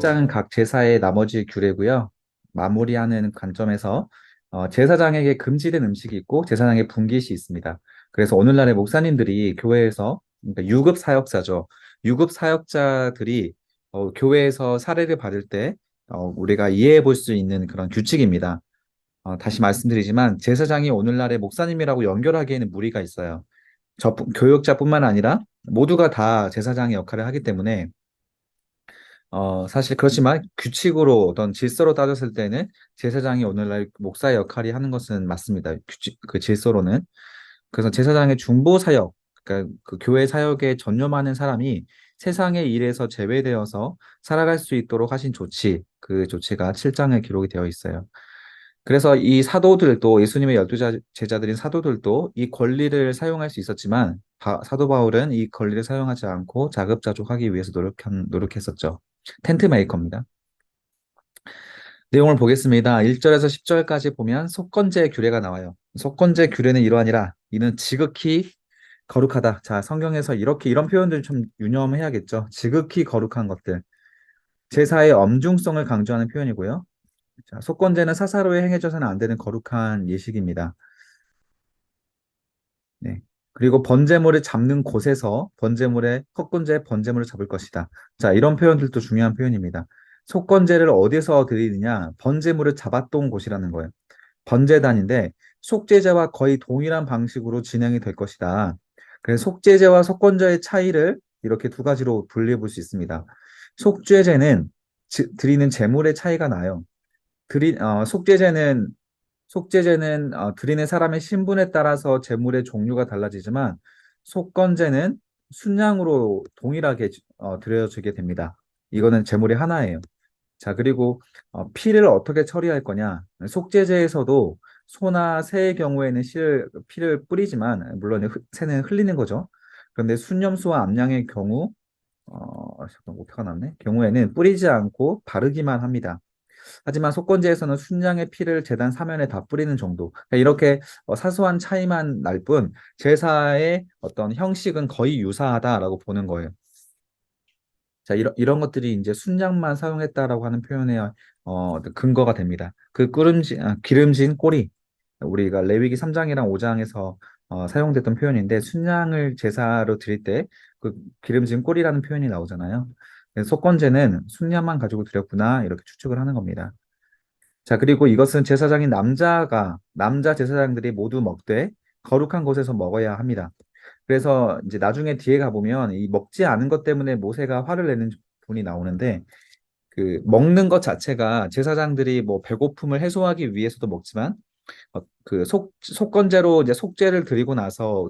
7장은 각 제사의 나머지 규례고요. 마무리하는 관점에서 제사장에게 금지된 음식이 있고 제사장의 분깃이 있습니다. 그래서 오늘날의 목사님들이 교회에서 그러니까 유급 사역자죠. 유급 사역자들이 교회에서 사례를 받을 때 우리가 이해해 볼 수 있는 그런 규칙입니다. 다시 말씀드리지만 제사장이 오늘날의 목사님이라고 연결하기에는 무리가 있어요. 교역자뿐만 아니라 모두가 다 제사장의 역할을 하기 때문에 사실 그렇지만 규칙으로 어떤 질서로 따졌을 때는 제사장이 오늘날 목사의 역할이 하는 것은 맞습니다. 그 질서로는. 그래서 제사장의 중보 사역, 그러니까 그 교회 사역에 전념하는 사람이 세상의 일에서 제외되어서 살아갈 수 있도록 하신 조치, 그 조치가 7장에 기록이 되어 있어요. 그래서 이 사도들도 예수님의 열두 제자들인 사도들도 이 권리를 사용할 수 있었지만 사도 바울은 이 권리를 사용하지 않고 자급자족하기 위해서 노력했었죠. 텐트 메이커입니다. 내용을 보겠습니다. 1절에서 10절까지 보면 속건제 규례가 나와요. 속건제 규례는 이러하니라. 이는 지극히 거룩하다. 자, 성경에서 이런 표현들 좀 유념해야겠죠. 지극히 거룩한 것들. 제사의 엄중성을 강조하는 표현이고요. 자, 속건제는 사사로이 행해져서는 안 되는 거룩한 예식입니다. 네. 그리고 번제물을 잡는 곳에서 헛건제 번제물을 잡을 것이다. 자, 이런 표현들도 중요한 표현입니다. 속건제를 어디서 드리느냐? 번제물을 잡았던 곳이라는 거예요. 번제단인데 속죄제와 거의 동일한 방식으로 진행이 될 것이다. 그래서 속죄제와 속건제의 차이를 이렇게 두 가지로 분리해 볼 수 있습니다. 속죄제는 드리는 제물의 차이가 나요. 속죄제는 드리는 사람의 신분에 따라서 제물의 종류가 달라지지만 속건제는 순양으로 동일하게 드려지게 됩니다. 이거는 제물의 하나예요. 자, 그리고 피를 어떻게 처리할 거냐? 속죄제에서도 소나 새의 경우에는 피를 뿌리지만 물론 새는 흘리는 거죠. 그런데 순념수와 암양의 잠깐 오표가 났네. 경우에는 뿌리지 않고 바르기만 합니다. 하지만 속건제에서는 순양의 피를 제단 사면에 다 뿌리는 정도. 그러니까 이렇게 사소한 차이만 날 뿐 제사의 어떤 형식은 거의 유사하다라고 보는 거예요. 자, 이런 것들이 이제 순양만 사용했다라고 하는 표현의 근거가 됩니다. 기름진 꼬리. 우리가 레위기 3장이랑 5장에서 사용됐던 표현인데 순양을 제사로 드릴 때 그 기름진 꼬리라는 표현이 나오잖아요. 그래서 속건제는 순양만 가지고 드렸구나 이렇게 추측을 하는 겁니다. 자, 그리고 이것은 남자 제사장들이 모두 먹되 거룩한 곳에서 먹어야 합니다. 그래서 이제 나중에 뒤에 가보면 이 먹지 않은 것 때문에 모세가 화를 내는 분이 나오는데 그 먹는 것 자체가 제사장들이 뭐 배고픔을 해소하기 위해서도 먹지만 그 속건제로 이제 속죄를 드리고 나서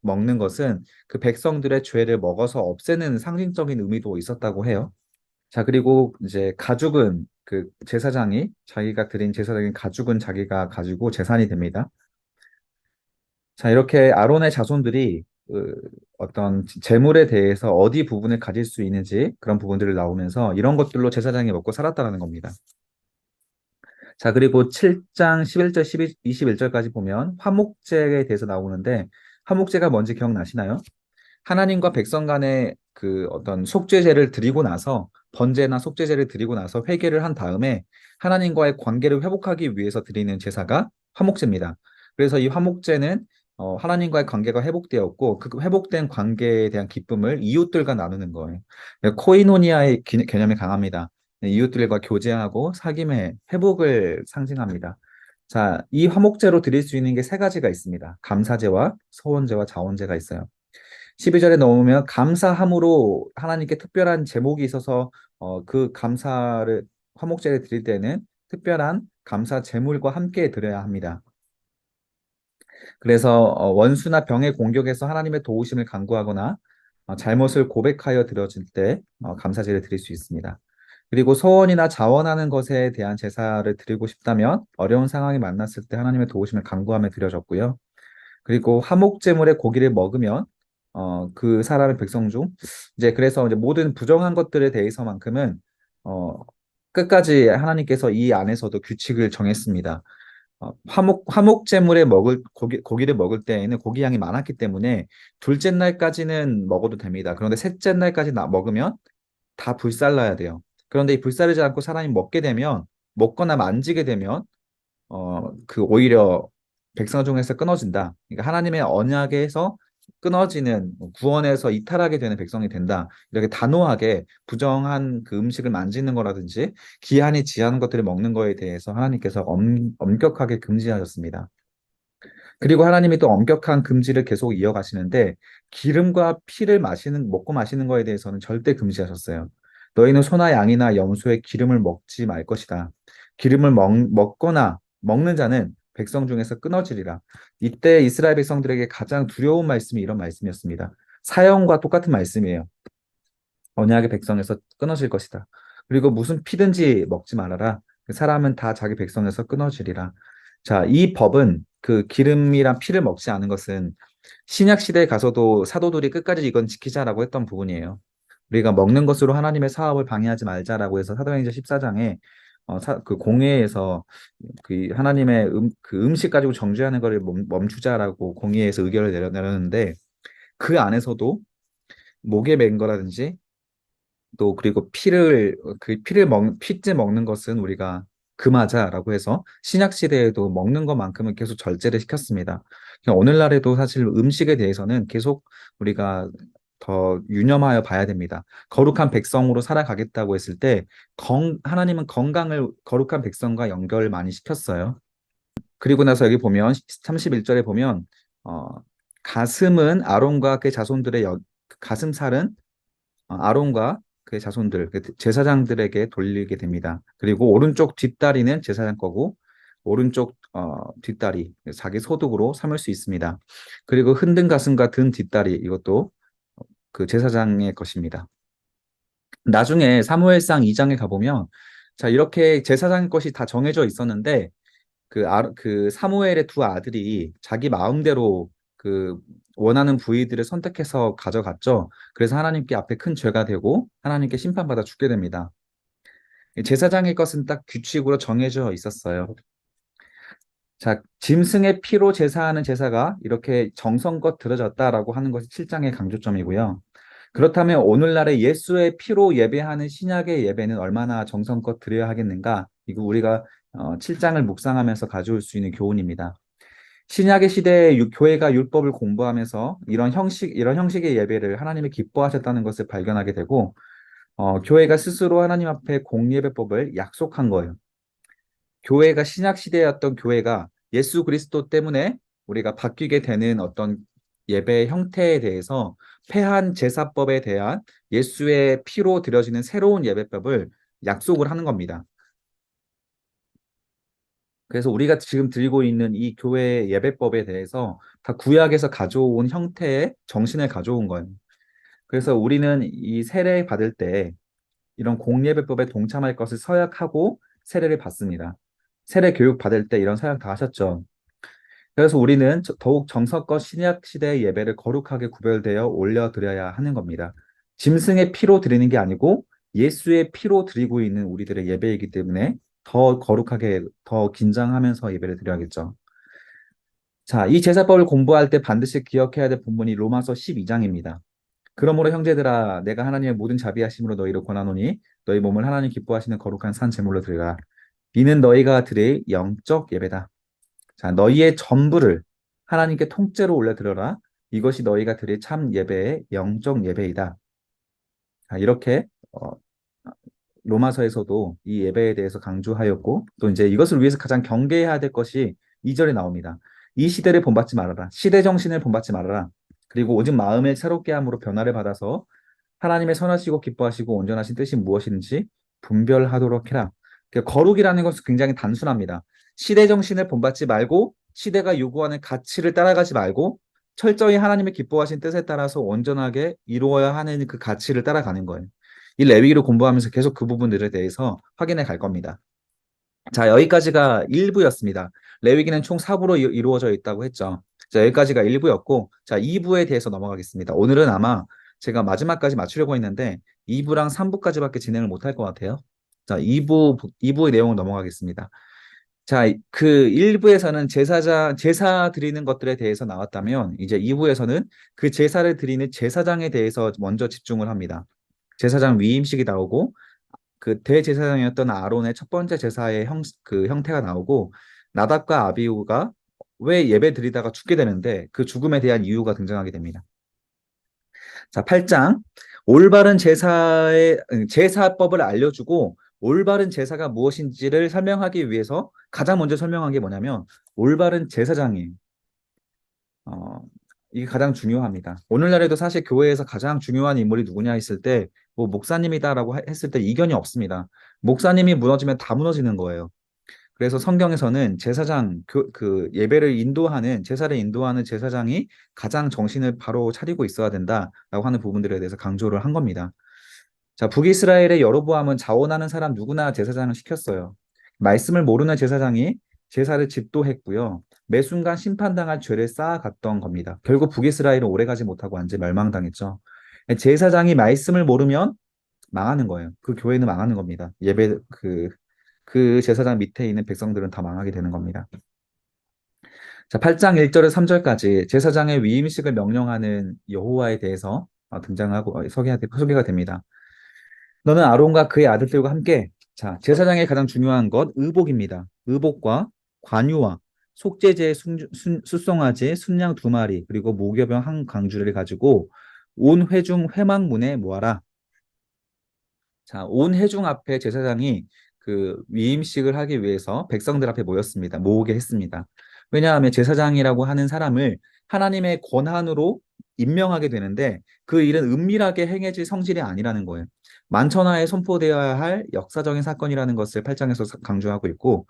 먹는 것은 그 백성들의 죄를 먹어서 없애는 상징적인 의미도 있었다고 해요. 자, 그리고 이제 가죽은 그 제사장이 자기가 드린 제사장인 가죽은 자기가 가지고 재산이 됩니다. 자, 이렇게 아론의 자손들이 어떤 재물에 대해서 어디 부분을 가질 수 있는지 그런 부분들을 나오면서 이런 것들로 제사장이 먹고 살았다는 겁니다. 자, 그리고 7장 11절, 21절까지 보면 화목제에 대해서 나오는데 화목제가 뭔지 기억나시나요? 하나님과 백성 간의 그 어떤 속죄제를 드리고 나서 번제나 속죄제를 드리고 나서 회개를 한 다음에 하나님과의 관계를 회복하기 위해서 드리는 제사가 화목제입니다. 그래서 이 화목제는 하나님과의 관계가 회복되었고 그 회복된 관계에 대한 기쁨을 이웃들과 나누는 거예요. 코이노니아의 개념이 강합니다. 이웃들과 교제하고 사귐의 회복을 상징합니다. 자, 이 화목제로 드릴 수 있는 게 세 가지가 있습니다. 감사제와 서원제와 자원제가 있어요. 12절에 넣으면 감사함으로 하나님께 특별한 제목이 있어서 그 화목제를 드릴 때는 특별한 감사 제물과 함께 드려야 합니다. 그래서 원수나 병의 공격에서 하나님의 도우심을 간구하거나 잘못을 고백하여 드려질 때 감사제를 드릴 수 있습니다. 그리고 소원이나 자원하는 것에 대한 제사를 드리고 싶다면 어려운 상황이 만났을 때 하나님의 도우심을 간구하며 드려졌고요. 그리고 화목제물의 고기를 먹으면 그 사람의 백성 중 이제 그래서 이제 모든 부정한 것들에 대해서만큼은 어, 끝까지 하나님께서 이 안에서도 규칙을 정했습니다. 화목제물에 고기를 먹을 때에는 고기 양이 많았기 때문에 둘째 날까지는 먹어도 됩니다. 그런데 셋째 날까지 먹으면 다 불살라야 돼요. 그런데 이 불사르지 않고 사람이 먹게 되면, 먹거나 만지게 되면 그 오히려 백성 중에서 끊어진다. 그러니까 하나님의 언약에서 끊어지는, 구원에서 이탈하게 되는 백성이 된다. 이렇게 단호하게 부정한 그 음식을 만지는 거라든지 기한이 지하는 것들을 먹는 거에 대해서 하나님께서 엄격하게 금지하셨습니다. 그리고 하나님이 또 엄격한 금지를 계속 이어가시는데, 기름과 피를 먹고 마시는 거에 대해서는 절대 금지하셨어요. 너희는 소나 양이나 염소의 기름을 먹지 말 것이다. 기름을 먹거나 먹는 자는 백성 중에서 끊어지리라. 이때 이스라엘 백성들에게 가장 두려운 말씀이 이런 말씀이었습니다. 사형과 똑같은 말씀이에요. 언약의 백성에서 끊어질 것이다. 그리고 무슨 피든지 먹지 말아라. 그 사람은 다 자기 백성에서 끊어지리라. 자, 이 법은, 그 기름이랑 피를 먹지 않은 것은 신약 시대에 가서도 사도들이 끝까지 이건 지키자라고 했던 부분이에요. 우리가 먹는 것으로 하나님의 사업을 방해하지 말자라고 해서 사도행전 14장에 그 공회에서 그 하나님의 그 음식 가지고 정죄하는 것을 멈추자라고 공회에서 의결을 내렸는데, 그 안에서도 목에 맨 거라든지 또 그리고 피째 먹는 것은 우리가 금하자라고 해서 신약 시대에도 먹는 것만큼은 계속 절제를 시켰습니다. 그러니까 오늘날에도 사실 음식에 대해서는 계속 우리가 더 유념하여 봐야 됩니다. 거룩한 백성으로 살아가겠다고 했을 때 하나님은 건강을 거룩한 백성과 연결을 많이 시켰어요. 그리고 나서 여기 보면 31절에 보면 어, 가슴은 아론과 그의 자손들의 가슴살은 아론과 그의 자손들, 그 제사장들에게 돌리게 됩니다. 그리고 오른쪽 뒷다리는 제사장 거고, 오른쪽 뒷다리, 자기 소득으로 삼을 수 있습니다. 그리고 흔든 가슴과 든 뒷다리, 이것도 그 제사장의 것입니다. 나중에 사무엘상 2장에 가보면, 자, 이렇게 제사장 것이 다 정해져 있었는데, 그 사무엘의 두 아들이 자기 마음대로 그 원하는 부위들을 선택해서 가져갔죠. 그래서 하나님께 앞에 큰 죄가 되고 하나님께 심판받아 죽게 됩니다. 제사장의 것은 딱 규칙으로 정해져 있었어요. 자, 짐승의 피로 제사하는 제사가 이렇게 정성껏 들어졌다라고 하는 것이 7장의 강조점이고요. 그렇다면 오늘날의 예수의 피로 예배하는 신약의 예배는 얼마나 정성껏 드려야 하겠는가? 이거 우리가 7장을 묵상하면서 가져올 수 있는 교훈입니다. 신약의 시대에 교회가 율법을 공부하면서 이런 형식의 예배를 하나님이 기뻐하셨다는 것을 발견하게 되고, 교회가 스스로 하나님 앞에 공예배법을 약속한 거예요. 교회가 신약 시대였던 교회가 예수 그리스도 때문에 우리가 바뀌게 되는 어떤 예배 형태에 대해서 폐한 제사법에 대한 예수의 피로 드려지는 새로운 예배법을 약속을 하는 겁니다. 그래서 우리가 지금 들고 있는 이 교회 예배법에 대해서 다 구약에서 가져온 형태의 정신을 가져온 거예요. 그래서 우리는 이 세례 받을 때 이런 공예배법에 동참할 것을 서약하고 세례를 받습니다. 세례 교육 받을 때 이런 서약 다 하셨죠. 그래서 우리는 더욱 정성껏 신약 시대의 예배를 거룩하게 구별되어 올려드려야 하는 겁니다. 짐승의 피로 드리는 게 아니고 예수의 피로 드리고 있는 우리들의 예배이기 때문에 더 거룩하게, 더 긴장하면서 예배를 드려야겠죠. 자, 이 제사법을 공부할 때 반드시 기억해야 될 본문이 로마서 12장입니다. 그러므로 형제들아, 내가 하나님의 모든 자비하심으로 너희를 권하노니 너희 몸을 하나님 기뻐하시는 거룩한 산 제물로 드리라. 이는 너희가 드릴 영적 예배다. 자, 너희의 전부를 하나님께 통째로 올려드려라. 이것이 너희가 드릴 참 예배의 영적 예배이다. 자, 이렇게 로마서에서도 이 예배에 대해서 강조하였고, 또 이제 이것을 위해서 가장 경계해야 될 것이 2절에 나옵니다. 이 시대를 본받지 말아라. 시대 정신을 본받지 말아라. 그리고 오직 마음의 새롭게 함으로 변화를 받아서 하나님의 선하시고 기뻐하시고 온전하신 뜻이 무엇인지 분별하도록 해라. 그러니까 거룩이라는 것은 굉장히 단순합니다. 시대 정신을 본받지 말고 시대가 요구하는 가치를 따라가지 말고 철저히 하나님의 기뻐하신 뜻에 따라서 온전하게 이루어야 하는 그 가치를 따라가는 거예요. 이 레위기를 공부하면서 계속 그 부분들에 대해서 확인해 갈 겁니다. 자, 여기까지가 1부였습니다. 레위기는 총 4부로 이루어져 있다고 했죠. 자, 여기까지가 1부였고, 자, 2부에 대해서 넘어가겠습니다. 오늘은 아마 제가 마지막까지 맞추려고 했는데 2부랑 3부까지밖에 진행을 못할 것 같아요. 자, 2부의 내용을 넘어가겠습니다. 자, 그 1부에서는 제사 드리는 것들에 대해서 나왔다면, 이제 2부에서는 그 제사를 드리는 제사장에 대해서 먼저 집중을 합니다. 제사장 위임식이 나오고, 그 대제사장이었던 아론의 첫 번째 제사의 그 형태가 나오고 나답과 아비후가 왜 예배 드리다가 죽게 되는데 그 죽음에 대한 이유가 등장하게 됩니다. 자, 8장 올바른 제사법을 알려주고 올바른 제사가 무엇인지를 설명하기 위해서 가장 먼저 설명한 게 뭐냐면 올바른 제사장이에요. 어, 이게 가장 중요합니다. 오늘날에도 사실 교회에서 가장 중요한 인물이 누구냐 했을 때, 뭐 목사님이다라고 했을 때 이견이 없습니다. 목사님이 무너지면 다 무너지는 거예요. 그래서 성경에서는 제사장, 그 예배를 인도하는, 제사를 인도하는 제사장이 가장 정신을 바로 차리고 있어야 된다라고 하는 부분들에 대해서 강조를 한 겁니다. 자, 북이스라엘의 여로보암은 자원하는 사람 누구나 제사장을 시켰어요. 말씀을 모르는 제사장이 제사를 집도했고요. 매 순간 심판당할 죄를 쌓아갔던 겁니다. 결국 북이스라엘은 오래가지 못하고 완전히 멸망당했죠. 제사장이 말씀을 모르면 망하는 거예요. 그 교회는 망하는 겁니다. 그 제사장 밑에 있는 백성들은 다 망하게 되는 겁니다. 자, 8장 1절에서 3절까지 제사장의 위임식을 명령하는 여호와에 대해서 등장하고 소개가 됩니다. 너는 아론과 그의 아들들과 함께 자, 제사장의 가장 중요한 것 의복입니다. 의복과 관유와 속죄제, 숫송아지, 순양 2마리 그리고 무교병 한 강주를 가지고 온 회중 회막문에 모아라. 자, 온 회중 앞에 제사장이 그 위임식을 하기 위해서 백성들 앞에 모으게 했습니다. 왜냐하면 제사장이라고 하는 사람을 하나님의 권한으로 임명하게 되는데 그 일은 은밀하게 행해질 성질이 아니라는 거예요. 만천하에 선포되어야 할 역사적인 사건이라는 것을 8장에서 강조하고 있고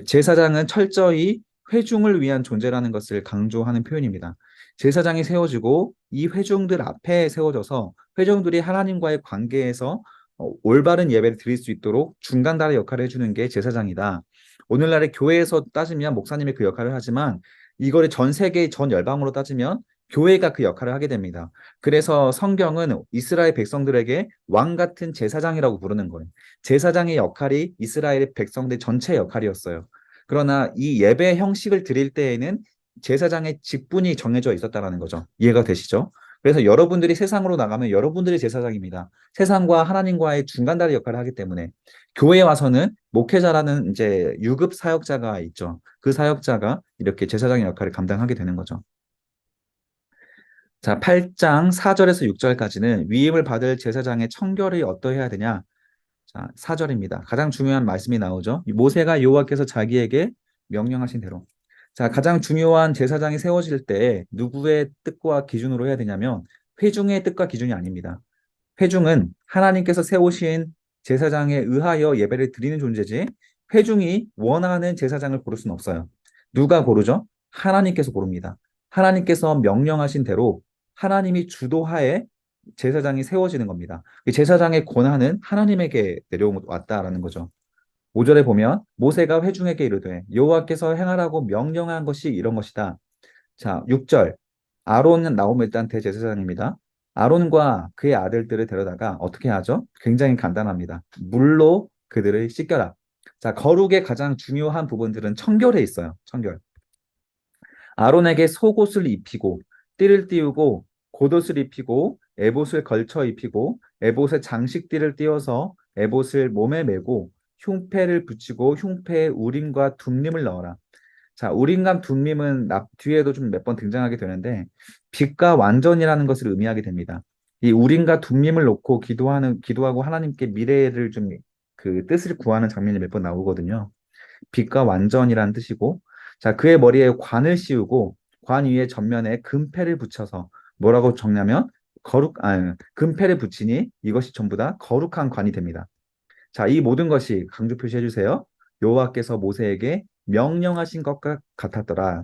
제사장은 철저히 회중을 위한 존재라는 것을 강조하는 표현입니다. 제사장이 세워지고 이 회중들 앞에 세워져서 회중들이 하나님과의 관계에서 올바른 예배를 드릴 수 있도록 중간다리 역할을 해주는 게 제사장이다. 오늘날의 교회에서 따지면 목사님이 그 역할을 하지만 이거를 전 세계 전 열방으로 따지면 교회가 그 역할을 하게 됩니다. 그래서 성경은 이스라엘 백성들에게 왕 같은 제사장이라고 부르는 거예요. 제사장의 역할이 이스라엘 백성들 전체 역할이었어요. 그러나 이 예배 형식을 드릴 때에는 제사장의 직분이 정해져 있었다는 거죠. 이해가 되시죠? 그래서 여러분들이 세상으로 나가면 여러분들이 제사장입니다. 세상과 하나님과의 중간다리 역할을 하기 때문에 교회에 와서는 목회자라는 이제 유급 사역자가 있죠. 그 사역자가 이렇게 제사장의 역할을 감당하게 되는 거죠. 자, 8장 4절에서 6절까지는 위임을 받을 제사장의 청결이 어떠해야 되냐? 자, 4절입니다. 가장 중요한 말씀이 나오죠. 모세가 여호와께서 자기에게 명령하신 대로. 자, 가장 중요한 제사장이 세워질 때 누구의 뜻과 기준으로 해야 되냐면 회중의 뜻과 기준이 아닙니다. 회중은 하나님께서 세우신 제사장에 의하여 예배를 드리는 존재지 회중이 원하는 제사장을 고를 수는 없어요. 누가 고르죠? 하나님께서 고릅니다. 하나님께서 명령하신 대로 하나님이 주도하에 제사장이 세워지는 겁니다. 제사장의 권한은 하나님에게 내려왔다라는 거죠. 5절에 보면 모세가 회중에게 이르되 여호와께서 행하라고 명령한 것이 이런 것이다. 자, 6절. 아론은 나오면 일단 대제사장입니다. 아론과 그의 아들들을 데려다가 어떻게 하죠? 굉장히 간단합니다. 물로 그들을 씻겨라. 자, 거룩의 가장 중요한 부분들은 청결에 있어요. 청결. 아론에게 속옷을 입히고 띠를 띄우고 겉옷을 입히고 에봇을 걸쳐 입히고 에봇에 장식띠를 띄워서 에봇을 몸에 메고 흉패를 붙이고 흉패에 우림과 둠림을 넣어라. 자, 우림과 둠림은 뒤에도 좀 몇 번 등장하게 되는데 빛과 완전이라는 것을 의미하게 됩니다. 이 우림과 둠림을 놓고 기도하고 하나님께 미래를 좀 그 뜻을 구하는 장면이 몇 번 나오거든요. 빛과 완전이라는 뜻이고, 자, 그의 머리에 관을 씌우고, 관 위에 전면에 금패를 붙여서 뭐라고 적냐면, 금패를 붙이니 이것이 전부 다 거룩한 관이 됩니다. 자, 이 모든 것이 강조 표시해 주세요. 여호와께서 모세에게 명령하신 것과 같았더라.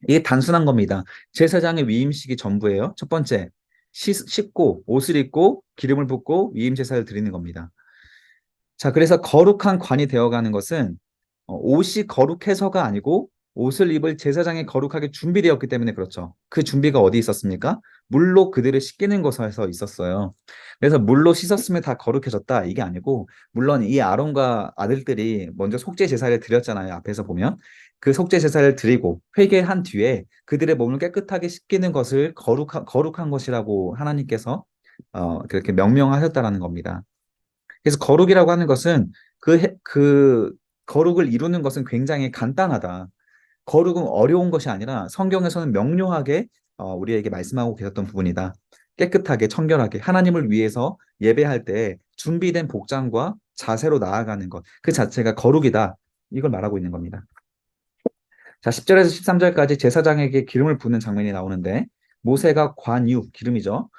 이게 단순한 겁니다. 제사장의 위임식이 전부예요. 첫 번째, 씻고 옷을 입고 기름을 붓고 위임 제사를 드리는 겁니다. 자, 그래서 거룩한 관이 되어가는 것은 옷이 거룩해서가 아니고 옷을 입을 제사장이 거룩하게 준비되었기 때문에 그렇죠. 그 준비가 어디 있었습니까? 물로 그들을 씻기는 곳에서 있었어요. 그래서 물로 씻었으면 다 거룩해졌다 이게 아니고 물론 이 아론과 아들들이 먼저 속죄 제사를 드렸잖아요. 앞에서 보면 그 속죄 제사를 드리고 회개한 뒤에 그들의 몸을 깨끗하게 씻기는 것을 거룩한 것이라고 하나님께서 그렇게 명령하셨다라는 겁니다. 그래서 거룩이라고 하는 것은 그 거룩을 이루는 것은 굉장히 간단하다. 거룩은 어려운 것이 아니라 성경에서는 명료하게 우리에게 말씀하고 계셨던 부분이다. 깨끗하게 청결하게 하나님을 위해서 예배할 때 준비된 복장과 자세로 나아가는 것, 그 자체가 거룩이다. 이걸 말하고 있는 겁니다. 자, 10절에서 13절까지 제사장에게 기름을 붓는 장면이 나오는데 모세가 관유, 기름이죠.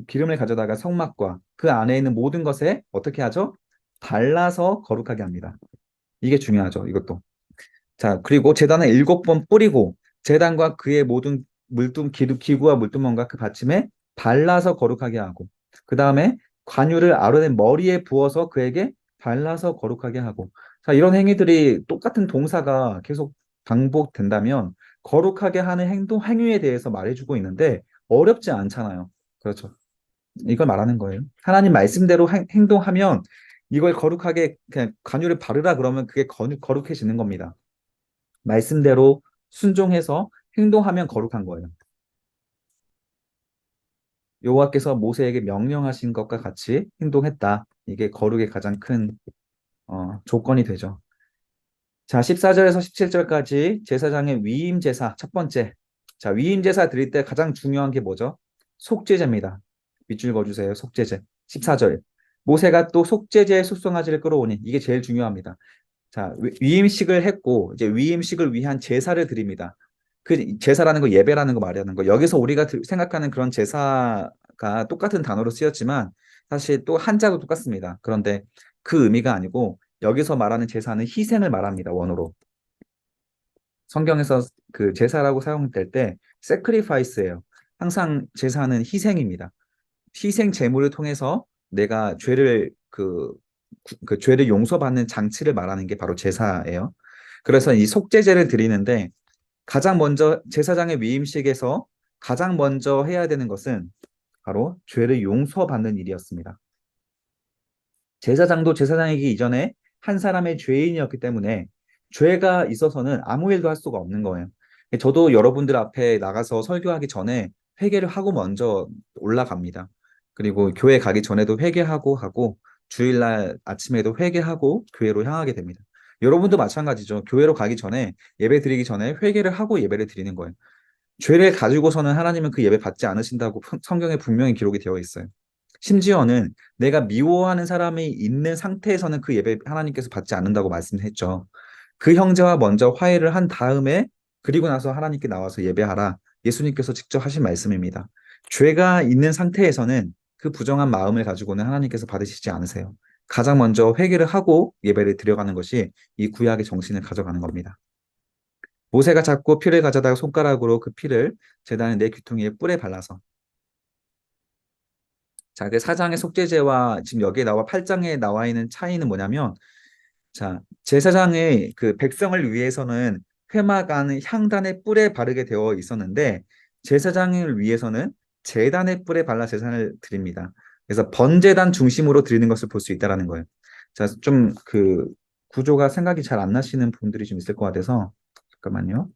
기름을 가져다가 성막과 그 안에 있는 모든 것에 어떻게 하죠? 발라서 거룩하게 합니다. 이게 중요하죠. 이것도. 자, 그리고 제단을 7번 뿌리고 제단과 그의 모든 기구와 물두멍과 그 받침에 발라서 거룩하게 하고 그 다음에 관유를 아론의 머리에 부어서 그에게 발라서 거룩하게 하고 자, 이런 행위들이 똑같은 동사가 계속 반복된다면 거룩하게 하는 행위에 대해서 말해주고 있는데 어렵지 않잖아요. 그렇죠. 이걸 말하는 거예요. 하나님 말씀대로 행동하면 이걸 거룩하게 그냥 관유를 바르라 그러면 그게 거룩해지는 겁니다. 말씀대로 순종해서 행동하면 거룩한 거예요. 여호와께서 모세에게 명령하신 것과 같이 행동했다. 이게 거룩의 가장 큰 조건이 되죠. 자, 14절에서 17절까지 제사장의 위임 제사 첫 번째. 자, 위임 제사 드릴 때 가장 중요한 게 뭐죠? 속죄제입니다. 밑줄 그어주세요. 속죄제. 14절. 모세가 또 속죄제의 숫송아지를 끌어오니 이게 제일 중요합니다. 자, 위임식을 했고 이제 위임식을 위한 제사를 드립니다. 그 제사라는 거 예배라는 거 말하는 거. 여기서 우리가 생각하는 그런 제사가 똑같은 단어로 쓰였지만 사실 또 한자도 똑같습니다. 그런데 그 의미가 아니고 여기서 말하는 제사는 희생을 말합니다. 원어로. 성경에서 그 제사라고 사용될 때 sacrifice예요. 항상 제사는 희생입니다. 희생 제물을 통해서 내가 그 죄를 용서받는 장치를 말하는 게 바로 제사예요. 그래서 이 속죄제를 드리는데 가장 먼저 제사장의 위임식에서 가장 먼저 해야 되는 것은 바로 죄를 용서받는 일이었습니다. 제사장도 제사장이기 이전에 한 사람의 죄인이었기 때문에 죄가 있어서는 아무 일도 할 수가 없는 거예요. 저도 여러분들 앞에 나가서 설교하기 전에 회개를 하고 먼저 올라갑니다. 그리고 교회 가기 전에도 회개하고 하고 주일날 아침에도 회개하고 교회로 향하게 됩니다. 여러분도 마찬가지죠. 교회로 가기 전에 예배 드리기 전에 회개를 하고 예배를 드리는 거예요. 죄를 가지고서는 하나님은 그 예배 받지 않으신다고 성경에 분명히 기록이 되어 있어요. 심지어는 내가 미워하는 사람이 있는 상태에서는 그 예배 하나님께서 받지 않는다고 말씀했죠. 그 형제와 먼저 화해를 한 다음에 그리고 나서 하나님께 나와서 예배하라. 예수님께서 직접 하신 말씀입니다. 죄가 있는 상태에서는 그 부정한 마음을 가지고는 하나님께서 받으시지 않으세요. 가장 먼저 회개를 하고 예배를 드려가는 것이 이 구약의 정신을 가져가는 겁니다. 모세가 잡고 피를 가져다가 손가락으로 그 피를 제단의 네 귀퉁이에 뿔에 발라서 자, 그 4장의 속죄제와 지금 여기에 나와 8장에 나와 있는 차이는 뭐냐면 자, 제사장의 그 백성을 위해서는 회막 향단의 뿔에 바르게 되어 있었는데 제사장을 위해서는 제단의 뿔에 발라 제사를 드립니다. 그래서 번제단 중심으로 드리는 것을 볼 수 있다라는 거예요. 자, 좀 그 구조가 생각이 잘 안 나시는 분들이 좀 있을 것 같아서 잠깐만요.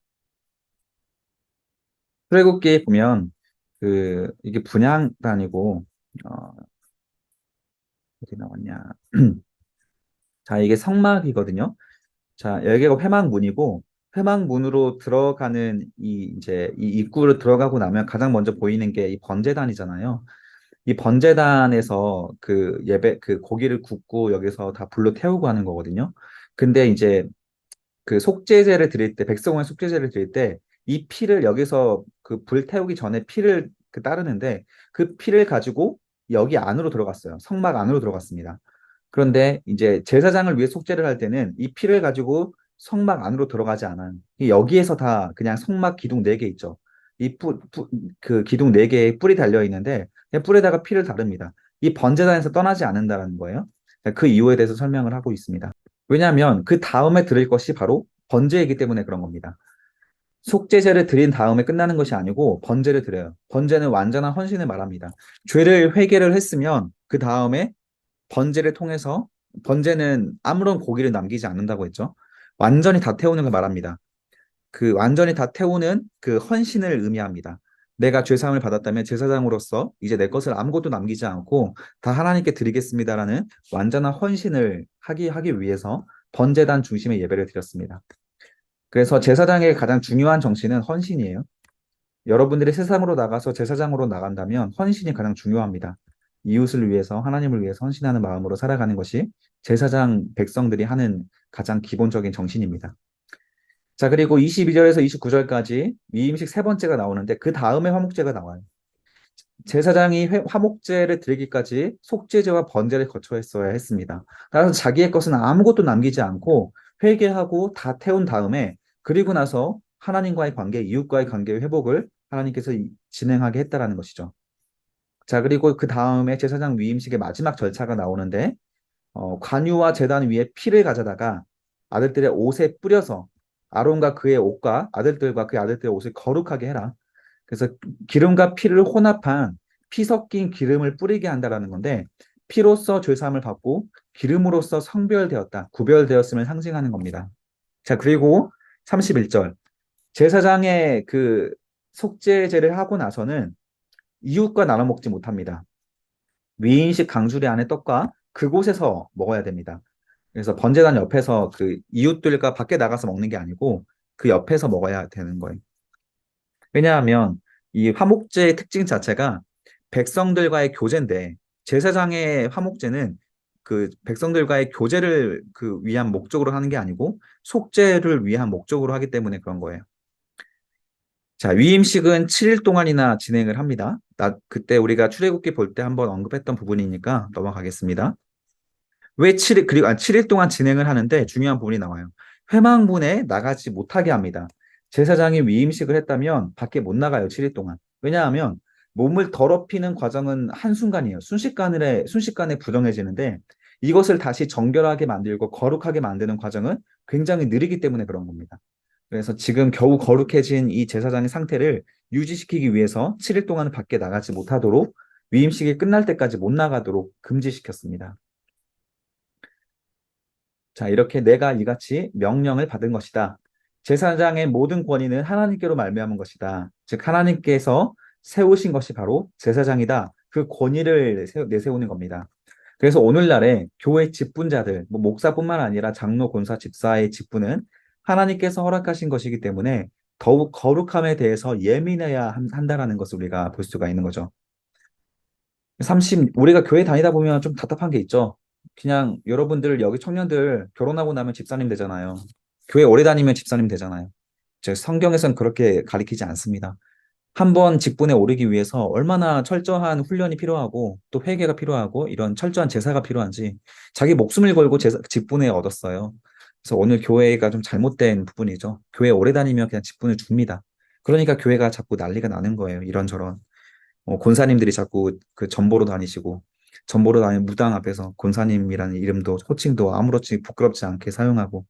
출애굽기에 보면 그 이게 분향단이고 어, 어디 나왔냐? 자, 이게 성막이거든요. 자, 여기가 회막문이고 회막문으로 들어가는 이 입구로 들어가고 나면 가장 먼저 보이는 게 이 번제단이잖아요. 이 번제단에서 그 예배 그 고기를 굽고 여기서 다 불로 태우고 하는 거거든요. 근데 이제 그 속죄제를 드릴 때 백성의 속죄제를 드릴 때 이 피를 여기서 그 불 태우기 전에 피를 그 따르는데 그 피를 가지고 여기 안으로 들어갔어요. 성막 안으로 들어갔습니다. 그런데 이제 제사장을 위해 속죄를 할 때는 이 피를 가지고 성막 안으로 들어가지 않아요. 여기에서 다 그냥 성막 기둥 4개 있죠. 그 기둥 4개에 뿔이 달려 있는데 그냥 뿔에다가 피를 다릅니다. 이 번제단에서 떠나지 않는다라는 거예요. 그 이유에 대해서 설명을 하고 있습니다. 왜냐하면 그 다음에 드릴 것이 바로 번제이기 때문에 그런 겁니다. 속죄제를 드린 다음에 끝나는 것이 아니고 번제를 드려요. 번제는 완전한 헌신을 말합니다. 죄를 회개를 했으면 그 다음에 번제를 통해서 번제는 아무런 고기를 남기지 않는다고 했죠. 완전히 다 태우는 걸 말합니다. 그 완전히 다 태우는 그 헌신을 의미합니다. 내가 죄사함을 받았다면 제사장으로서 이제 내 것을 아무것도 남기지 않고 다 하나님께 드리겠습니다라는 완전한 헌신을 하기 위해서 번제단 중심의 예배를 드렸습니다. 그래서 제사장의 가장 중요한 정신은 헌신이에요. 여러분들이 세상으로 나가서 제사장으로 나간다면 헌신이 가장 중요합니다. 이웃을 위해서, 하나님을 위해서 헌신하는 마음으로 살아가는 것이 제사장 백성들이 하는 가장 기본적인 정신입니다. 자, 그리고 22절에서 29절까지 위임식 세 번째가 나오는데 그 다음에 화목제가 나와요. 제사장이 화목제를 드리기까지 속죄제와 번제를 거쳐야 했습니다. 따라서 자기의 것은 아무것도 남기지 않고 회개하고 다 태운 다음에 그리고 나서 하나님과의 관계, 이웃과의 관계의 회복을 하나님께서 진행하게 했다라는 것이죠. 자, 그리고 그 다음에 제사장 위임식의 마지막 절차가 나오는데 관유와 제단 위에 피를 가져다가 아들들의 옷에 뿌려서 아론과 그의 옷과 아들들과 그의 아들들의 옷을 거룩하게 해라. 그래서 기름과 피를 혼합한 피 섞인 기름을 뿌리게 한다라는 건데 피로써 죄사함을 받고 기름으로써 성별되었다, 구별되었음을 상징하는 겁니다. 자, 그리고 31절 제사장의 그 속죄제를 하고 나서는 이웃과 나눠 먹지 못합니다. 위인식 강주리 안에 떡과 그곳에서 먹어야 됩니다. 그래서 번제단 옆에서 그 이웃들과 밖에 나가서 먹는 게 아니고 그 옆에서 먹어야 되는 거예요. 왜냐하면 이 화목제의 특징 자체가 백성들과의 교제인데 제사장의 화목제는 그 백성들과의 교제를 그 위한 목적으로 하는 게 아니고 속죄를 위한 목적으로 하기 때문에 그런 거예요. 자, 위임식은 7일 동안이나 진행을 합니다. 그때 우리가 출애굽기 볼 때 한번 언급했던 부분이니까 넘어가겠습니다. 왜 7일, 그리고 7일 동안 진행을 하는데 중요한 부분이 나와요. 회망문에 나가지 못하게 합니다. 제사장이 위임식을 했다면 밖에 못 나가요, 7일 동안. 왜냐하면 몸을 더럽히는 과정은 한순간이에요. 순식간에 부정해지는데 이것을 다시 정결하게 만들고 거룩하게 만드는 과정은 굉장히 느리기 때문에 그런 겁니다. 그래서 지금 겨우 거룩해진 이 제사장의 상태를 유지시키기 위해서 7일 동안은 밖에 나가지 못하도록 위임식이 끝날 때까지 못 나가도록 금지시켰습니다. 자, 이렇게 내가 이같이 명령을 받은 것이다. 제사장의 모든 권위는 하나님께로 말미암은 것이다. 즉 하나님께서 세우신 것이 바로 제사장이다. 그 권위를 내세우는 겁니다. 그래서 오늘날에 교회 직분자들, 뭐 목사뿐만 아니라 장로, 권사, 집사의 직분은 하나님께서 허락하신 것이기 때문에 더욱 거룩함에 대해서 예민해야 한다라는 것을 우리가 볼 수가 있는 거죠. 우리가 교회 다니다 보면 좀 답답한 게 있죠. 그냥 여러분들 여기 청년들 결혼하고 나면 집사님 되잖아요. 교회 오래 다니면 집사님 되잖아요. 제 성경에선 그렇게 가리키지 않습니다. 한 번 직분에 오르기 위해서 얼마나 철저한 훈련이 필요하고 또 회개가 필요하고 이런 철저한 제사가 필요한지 자기 목숨을 걸고 직분에 얻었어요. 그래서 오늘 교회가 좀 잘못된 부분이죠. 교회 오래 다니면 그냥 직분을 줍니다. 그러니까 교회가 자꾸 난리가 나는 거예요. 이런저런. 권사님들이 자꾸 그 전보로 다니시고 전보로 다니는 무당 앞에서 권사님이라는 이름도 호칭도 아무렇지 부끄럽지 않게 사용하고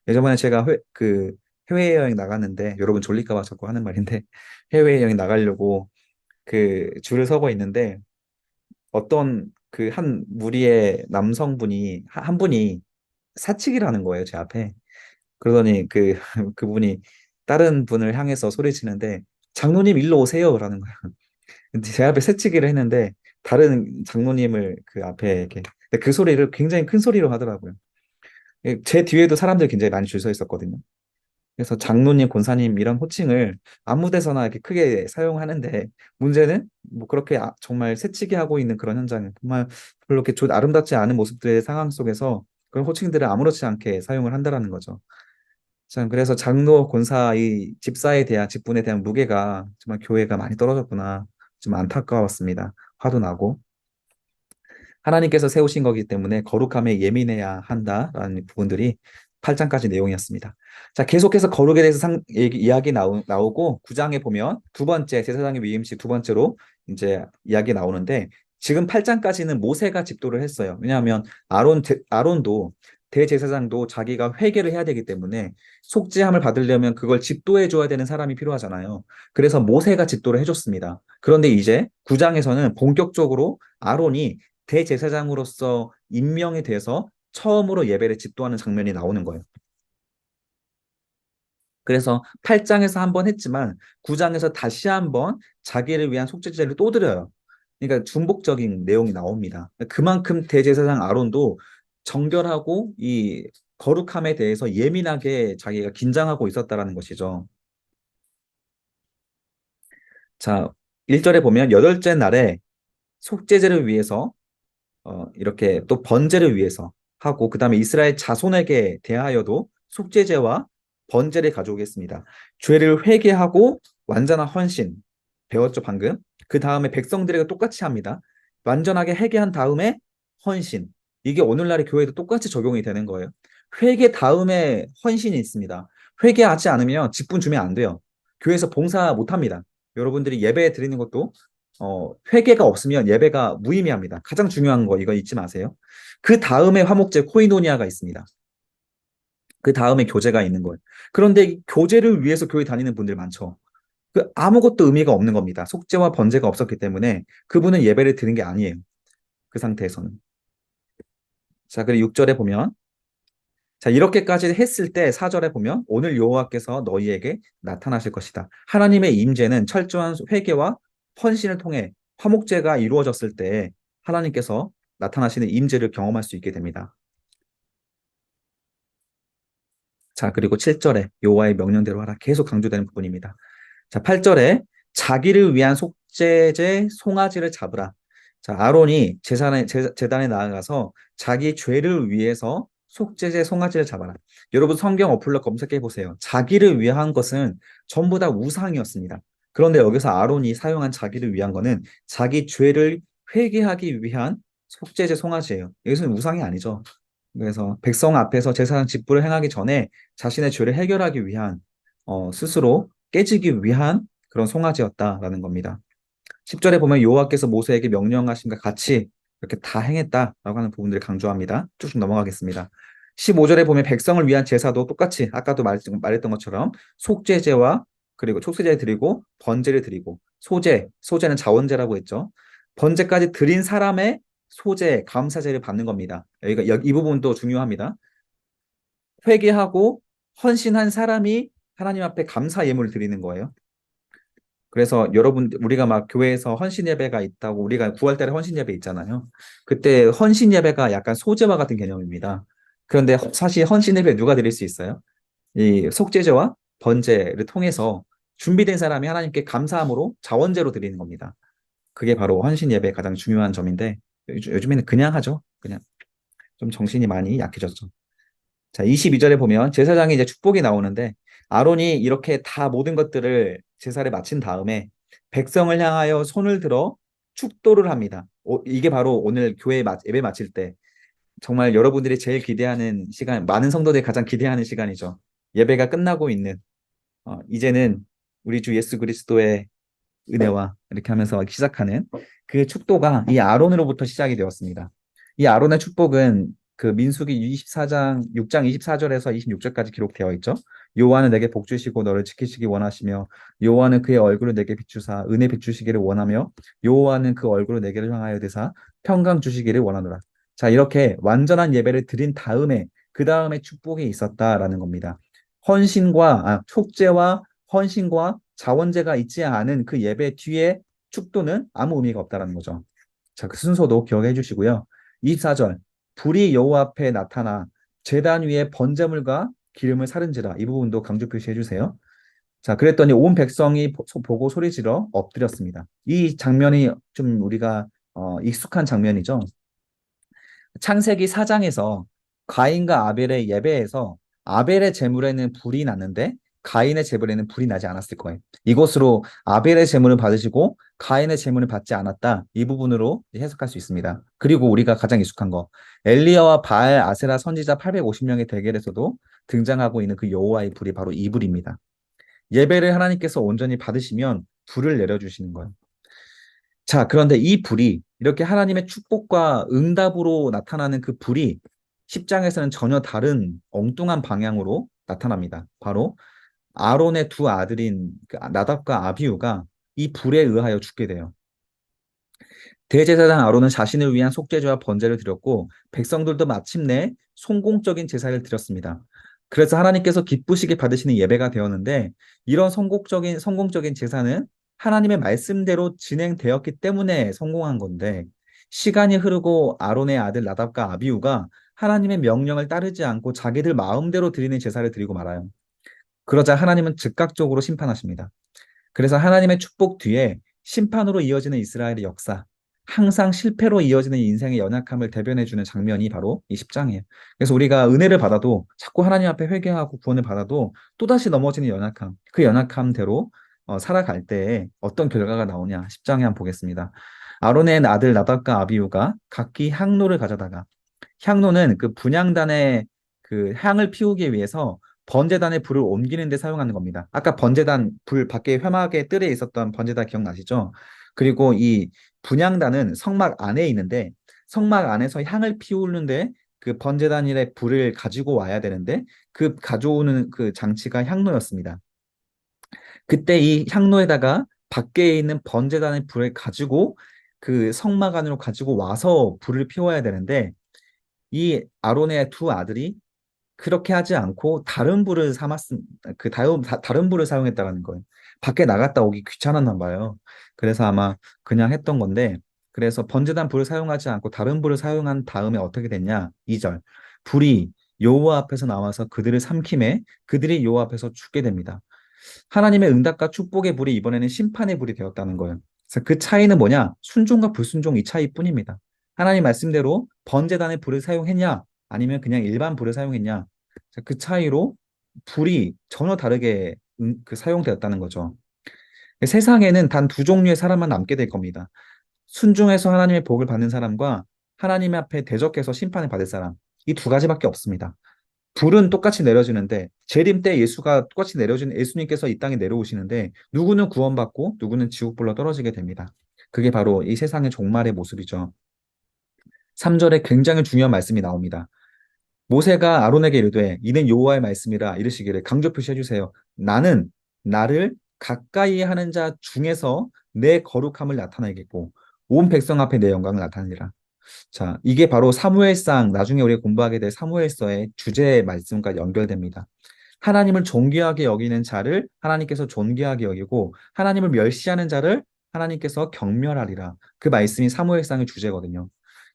예전에 제가 그 해외여행 나갔는데 여러분 졸릴까 봐 자꾸 하는 말인데 해외여행 나가려고 그 줄을 서고 있는데 어떤 그 한 무리의 남성분이 한 분이 사치기를 하는 거예요 제 앞에. 그러더니 그분이 다른 분을 향해서 소리치는데 장로님 일로 오세요라는 거예요. 근데 제 앞에 새치기를 했는데 다른 장로님을 그 앞에 이렇게 근데 그 소리를 굉장히 큰 소리로 하더라고요. 제 뒤에도 사람들이 굉장히 많이 줄 서 있었거든요. 그래서 장로님, 권사님 이런 호칭을 아무 데서나 이렇게 크게 사용하는데 문제는 뭐 그렇게 정말 새치기 하고 있는 그런 현장에 정말 별로 이렇게 아름답지 않은 모습들의 상황 속에서 그런 호칭들을 아무렇지 않게 사용을 한다라는 거죠. 참 그래서 장로, 권사, 이 집사에 대한 직분에 대한 무게가 정말 교회가 많이 떨어졌구나. 좀 안타까웠습니다. 화도 나고. 하나님께서 세우신 거기 때문에 거룩함에 예민해야 한다라는 부분들이 8장까지 내용이었습니다. 자, 계속해서 거룩에 대해서 이야기 나오고 9장에 보면 두 번째 제사장의 위임식 두 번째로 이제 이야기 나오는데 지금 8장까지는 모세가 집도를 했어요. 왜냐하면 아론도 대제사장도 자기가 회개를 해야 되기 때문에 속죄함을 받으려면 그걸 집도해 줘야 되는 사람이 필요하잖아요. 그래서 모세가 집도를 해줬습니다. 그런데 이제 9장에서는 본격적으로 아론이 대제사장으로서 임명이 돼서 처음으로 예배를 집도하는 장면이 나오는 거예요. 그래서 8장에서 한 번 했지만 9장에서 다시 한번 자기를 위한 속죄제를 또 드려요. 그러니까 중복적인 내용이 나옵니다. 그만큼 대제사장 아론도 정결하고 이 거룩함에 대해서 예민하게 자기가 긴장하고 있었다라는 것이죠. 자, 1절에 보면 여덟째 날에 속죄제를 위해서 이렇게 또 번제를 위해서 하고 그다음에 이스라엘 자손에게 대하여도 속죄제와 번제를 가져오겠습니다. 죄를 회개하고 완전한 헌신 배웠죠 방금. 그 다음에 백성들에게 똑같이 합니다. 완전하게 회개한 다음에 헌신. 이게 오늘날의 교회도 똑같이 적용이 되는 거예요. 회개 다음에 헌신이 있습니다. 회개하지 않으면 직분 주면 안 돼요. 교회에서 봉사 못 합니다. 여러분들이 예배 드리는 것도 회개가 없으면 예배가 무의미합니다. 가장 중요한 거 이거 잊지 마세요. 그 다음에 화목제 코이노니아가 있습니다. 그 다음에 교제가 있는 거예요. 그런데 이 교제를 위해서 교회 다니는 분들 많죠. 그 아무것도 의미가 없는 겁니다. 속죄와 번제가 없었기 때문에 그분은 예배를 드리는 게 아니에요. 그 상태에서는. 자, 그리고 6절에 보면 자, 이렇게까지 했을 때 4절에 보면 오늘 여호와께서 너희에게 나타나실 것이다. 하나님의 임재는 철저한 회개와 헌신을 통해 화목제가 이루어졌을 때 하나님께서 나타나시는 임재를 경험할 수 있게 됩니다. 자, 그리고 7절에 여호와의 명령대로 하라 계속 강조되는 부분입니다. 자, 8절에 자기를 위한 속죄제 송아지를 잡으라. 자, 아론이 제단에 나아가서 자기 죄를 위해서 속죄제 송아지를 잡아라. 여러분 성경 어플로 검색해 보세요. 자기를 위한 것은 전부 다 우상이었습니다. 그런데 여기서 아론이 사용한 자기를 위한 거는 자기 죄를 회개하기 위한 속죄제 송아지예요. 여기서는 우상이 아니죠. 그래서 백성 앞에서 제사장 직분을 행하기 전에 자신의 죄를 해결하기 위한 스스로 깨지기 위한 그런 송아지였다라는 겁니다. 10절에 보면 여호와께서 모세에게 명령하심과 같이 이렇게 다 행했다라고 하는 부분들을 강조합니다. 쭉쭉 넘어가겠습니다. 15절에 보면 백성을 위한 제사도 똑같이 아까도 말했던 것처럼 속죄제와 그리고 속죄제 드리고 번제를 드리고 소제는 자원제라고 했죠. 번제까지 드린 사람의 소제, 감사제를 받는 겁니다. 이 부분도 중요합니다. 회개하고 헌신한 사람이 하나님 앞에 감사 예물을 드리는 거예요. 그래서 여러분 우리가 막 교회에서 헌신 예배가 있다고 우리가 9월달에 헌신 예배 있잖아요. 그때 헌신 예배가 약간 소제와 같은 개념입니다. 그런데 사실 헌신 예배 누가 드릴 수 있어요? 이 속죄제와 번제를 통해서 준비된 사람이 하나님께 감사함으로 자원제로 드리는 겁니다. 그게 바로 헌신 예배의 가장 중요한 점인데 요즘에는 그냥 하죠. 그냥 좀 정신이 많이 약해졌죠. 자, 22절에 보면 제사장이 이제 축복이 나오는데 아론이 이렇게 다 모든 것들을 제사를 마친 다음에 백성을 향하여 손을 들어 축도를 합니다. 이게 바로 오늘 교회 예배 마칠 때 정말 여러분들이 제일 기대하는 시간, 많은 성도들이 가장 기대하는 시간이죠. 예배가 끝나고 있는 이제는 우리 주 예수 그리스도의 은혜와 이렇게 하면서 시작하는 그 축도가 이 아론으로부터 시작이 되었습니다. 이 아론의 축복은 그 민수기 24장 6장 24절에서 26절까지 기록되어 있죠. 여호와는 내게 복 주시고 너를 지키시기 원하시며 여호와는 그의 얼굴을 내게 비추사 은혜 비추시기를 원하며 여호와는 그 얼굴을 내게를 향하여 드사 평강 주시기를 원하노라. 자, 이렇게 완전한 예배를 드린 다음에 그 다음에 축복이 있었다라는 겁니다. 속죄와 헌신과 자원제가 있지 않은 그 예배 뒤에 축도는 아무 의미가 없다라는 거죠. 자, 그 순서도 기억해 주시고요. 24절 불이 여호와 앞에 나타나 제단 위에 번제물과 기름을 사른지라 이 부분도 강조 표시해 주세요. 자, 그랬더니 온 백성이 보고 소리지러 엎드렸습니다. 이 장면이 좀 우리가 익숙한 장면이죠. 창세기 4장에서 가인과 아벨의 예배에서 아벨의 제물에는 불이 났는데 가인의 제물에는 불이 나지 않았을 거예요. 이것으로 아벨의 제물을 받으시고 가인의 제물을 받지 않았다. 이 부분으로 해석할 수 있습니다. 그리고 우리가 가장 익숙한 거 엘리야와 바알 아세라 선지자 850명의 대결에서도 등장하고 있는 그 여호와의 불이 바로 이 불입니다. 예배를 하나님께서 온전히 받으시면 불을 내려주시는 거예요. 자, 그런데 이 불이 이렇게 하나님의 축복과 응답으로 나타나는 그 불이 10장에서는 전혀 다른 엉뚱한 방향으로 나타납니다. 바로 아론의 두 아들인 그 나답과 아비후가 이 불에 의하여 죽게 돼요. 대제사장 아론은 자신을 위한 속죄제와 번제를 드렸고 백성들도 마침내 성공적인 제사를 드렸습니다. 그래서 하나님께서 기쁘시게 받으시는 예배가 되었는데 이런 성공적인 제사는 하나님의 말씀대로 진행되었기 때문에 성공한 건데 시간이 흐르고 아론의 아들 나답과 아비후가 하나님의 명령을 따르지 않고 자기들 마음대로 드리는 제사를 드리고 말아요. 그러자 하나님은 즉각적으로 심판하십니다. 그래서 하나님의 축복 뒤에 심판으로 이어지는 이스라엘의 역사, 항상 실패로 이어지는 인생의 연약함을 대변해주는 장면이 바로 이 10장이에요. 그래서 우리가 은혜를 받아도 자꾸 하나님 앞에 회개하고 구원을 받아도 또다시 넘어지는 연약함, 그 연약함대로 살아갈 때에 어떤 결과가 나오냐 10장에 한번 보겠습니다. 아론의 아들 나답과 아비후가 각기 향로를 가져다가 향로는 그 분향단의 그 향을 피우기 위해서 번제단의 불을 옮기는 데 사용하는 겁니다. 아까 번제단 불 밖에 회막의 뜰에 있었던 번제단 기억나시죠? 그리고 이 분향단은 성막 안에 있는데 성막 안에서 향을 피우는데 그 번제단일의 불을 가지고 와야 되는데 그 가져오는 그 장치가 향로였습니다. 그때 이 향로에다가 밖에 있는 번제단의 불을 가지고 그 성막 안으로 가지고 와서 불을 피워야 되는데 이 아론의 두 아들이 그렇게 하지 않고 다른 불을 다른 불을 사용했다는 거예요. 밖에 나갔다 오기 귀찮았나 봐요. 그래서 아마 그냥 했던 건데, 그래서 번제단 불을 사용하지 않고 다른 불을 사용한 다음에 어떻게 됐냐? 2절. 불이 여호와 앞에서 나와서 그들을 삼킴에 그들이 여호와 앞에서 죽게 됩니다. 하나님의 응답과 축복의 불이 이번에는 심판의 불이 되었다는 거예요. 그래서 그 차이는 뭐냐? 순종과 불순종 이 차이뿐입니다. 하나님 말씀대로 번제단의 불을 사용했냐? 아니면 그냥 일반 불을 사용했냐? 그 차이로 불이 전혀 다르게 사용되었다는 거죠. 세상에는 단 두 종류의 사람만 남게 될 겁니다. 순종해서 하나님의 복을 받는 사람과 하나님 앞에 대적해서 심판을 받을 사람. 이 두 가지밖에 없습니다. 불은 똑같이 내려지는데 재림 때 예수가 똑같이 내려진 예수님께서 이 땅에 내려오시는데 누구는 구원받고 누구는 지옥불로 떨어지게 됩니다. 그게 바로 이 세상의 종말의 모습이죠. 3절에 굉장히 중요한 말씀이 나옵니다. 모세가 아론에게 이르되 이는 여호와의 말씀이라 이르시기를 강조 표시해 주세요. 나는 나를 가까이 하는 자 중에서 내 거룩함을 나타내겠고 온 백성 앞에 내 영광을 나타내리라. 자, 이게 바로 사무엘상 나중에 우리가 공부하게 될 사무엘서의 주제 말씀과 연결됩니다. 하나님을 존귀하게 여기는 자를 하나님께서 존귀하게 여기고 하나님을 멸시하는 자를 하나님께서 경멸하리라. 그 말씀이 사무엘상의 주제거든요.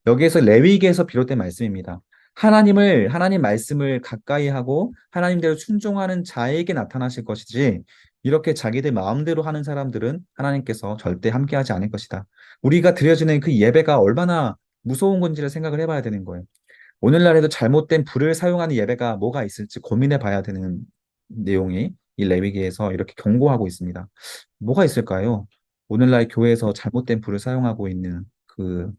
여기에서 레위기에서 비롯된 말씀입니다. 하나님 말씀을 가까이 하고 하나님대로 순종하는 자에게 나타나실 것이지 이렇게 자기들 마음대로 하는 사람들은 하나님께서 절대 함께하지 않을 것이다. 우리가 드려지는 그 예배가 얼마나 무서운 건지를 생각을 해봐야 되는 거예요. 오늘날에도 잘못된 불을 사용하는 예배가 뭐가 있을지 고민해 봐야 되는 내용이 이 레위기에서 이렇게 경고하고 있습니다. 뭐가 있을까요? 오늘날 교회에서 잘못된 불을 사용하고 있는 그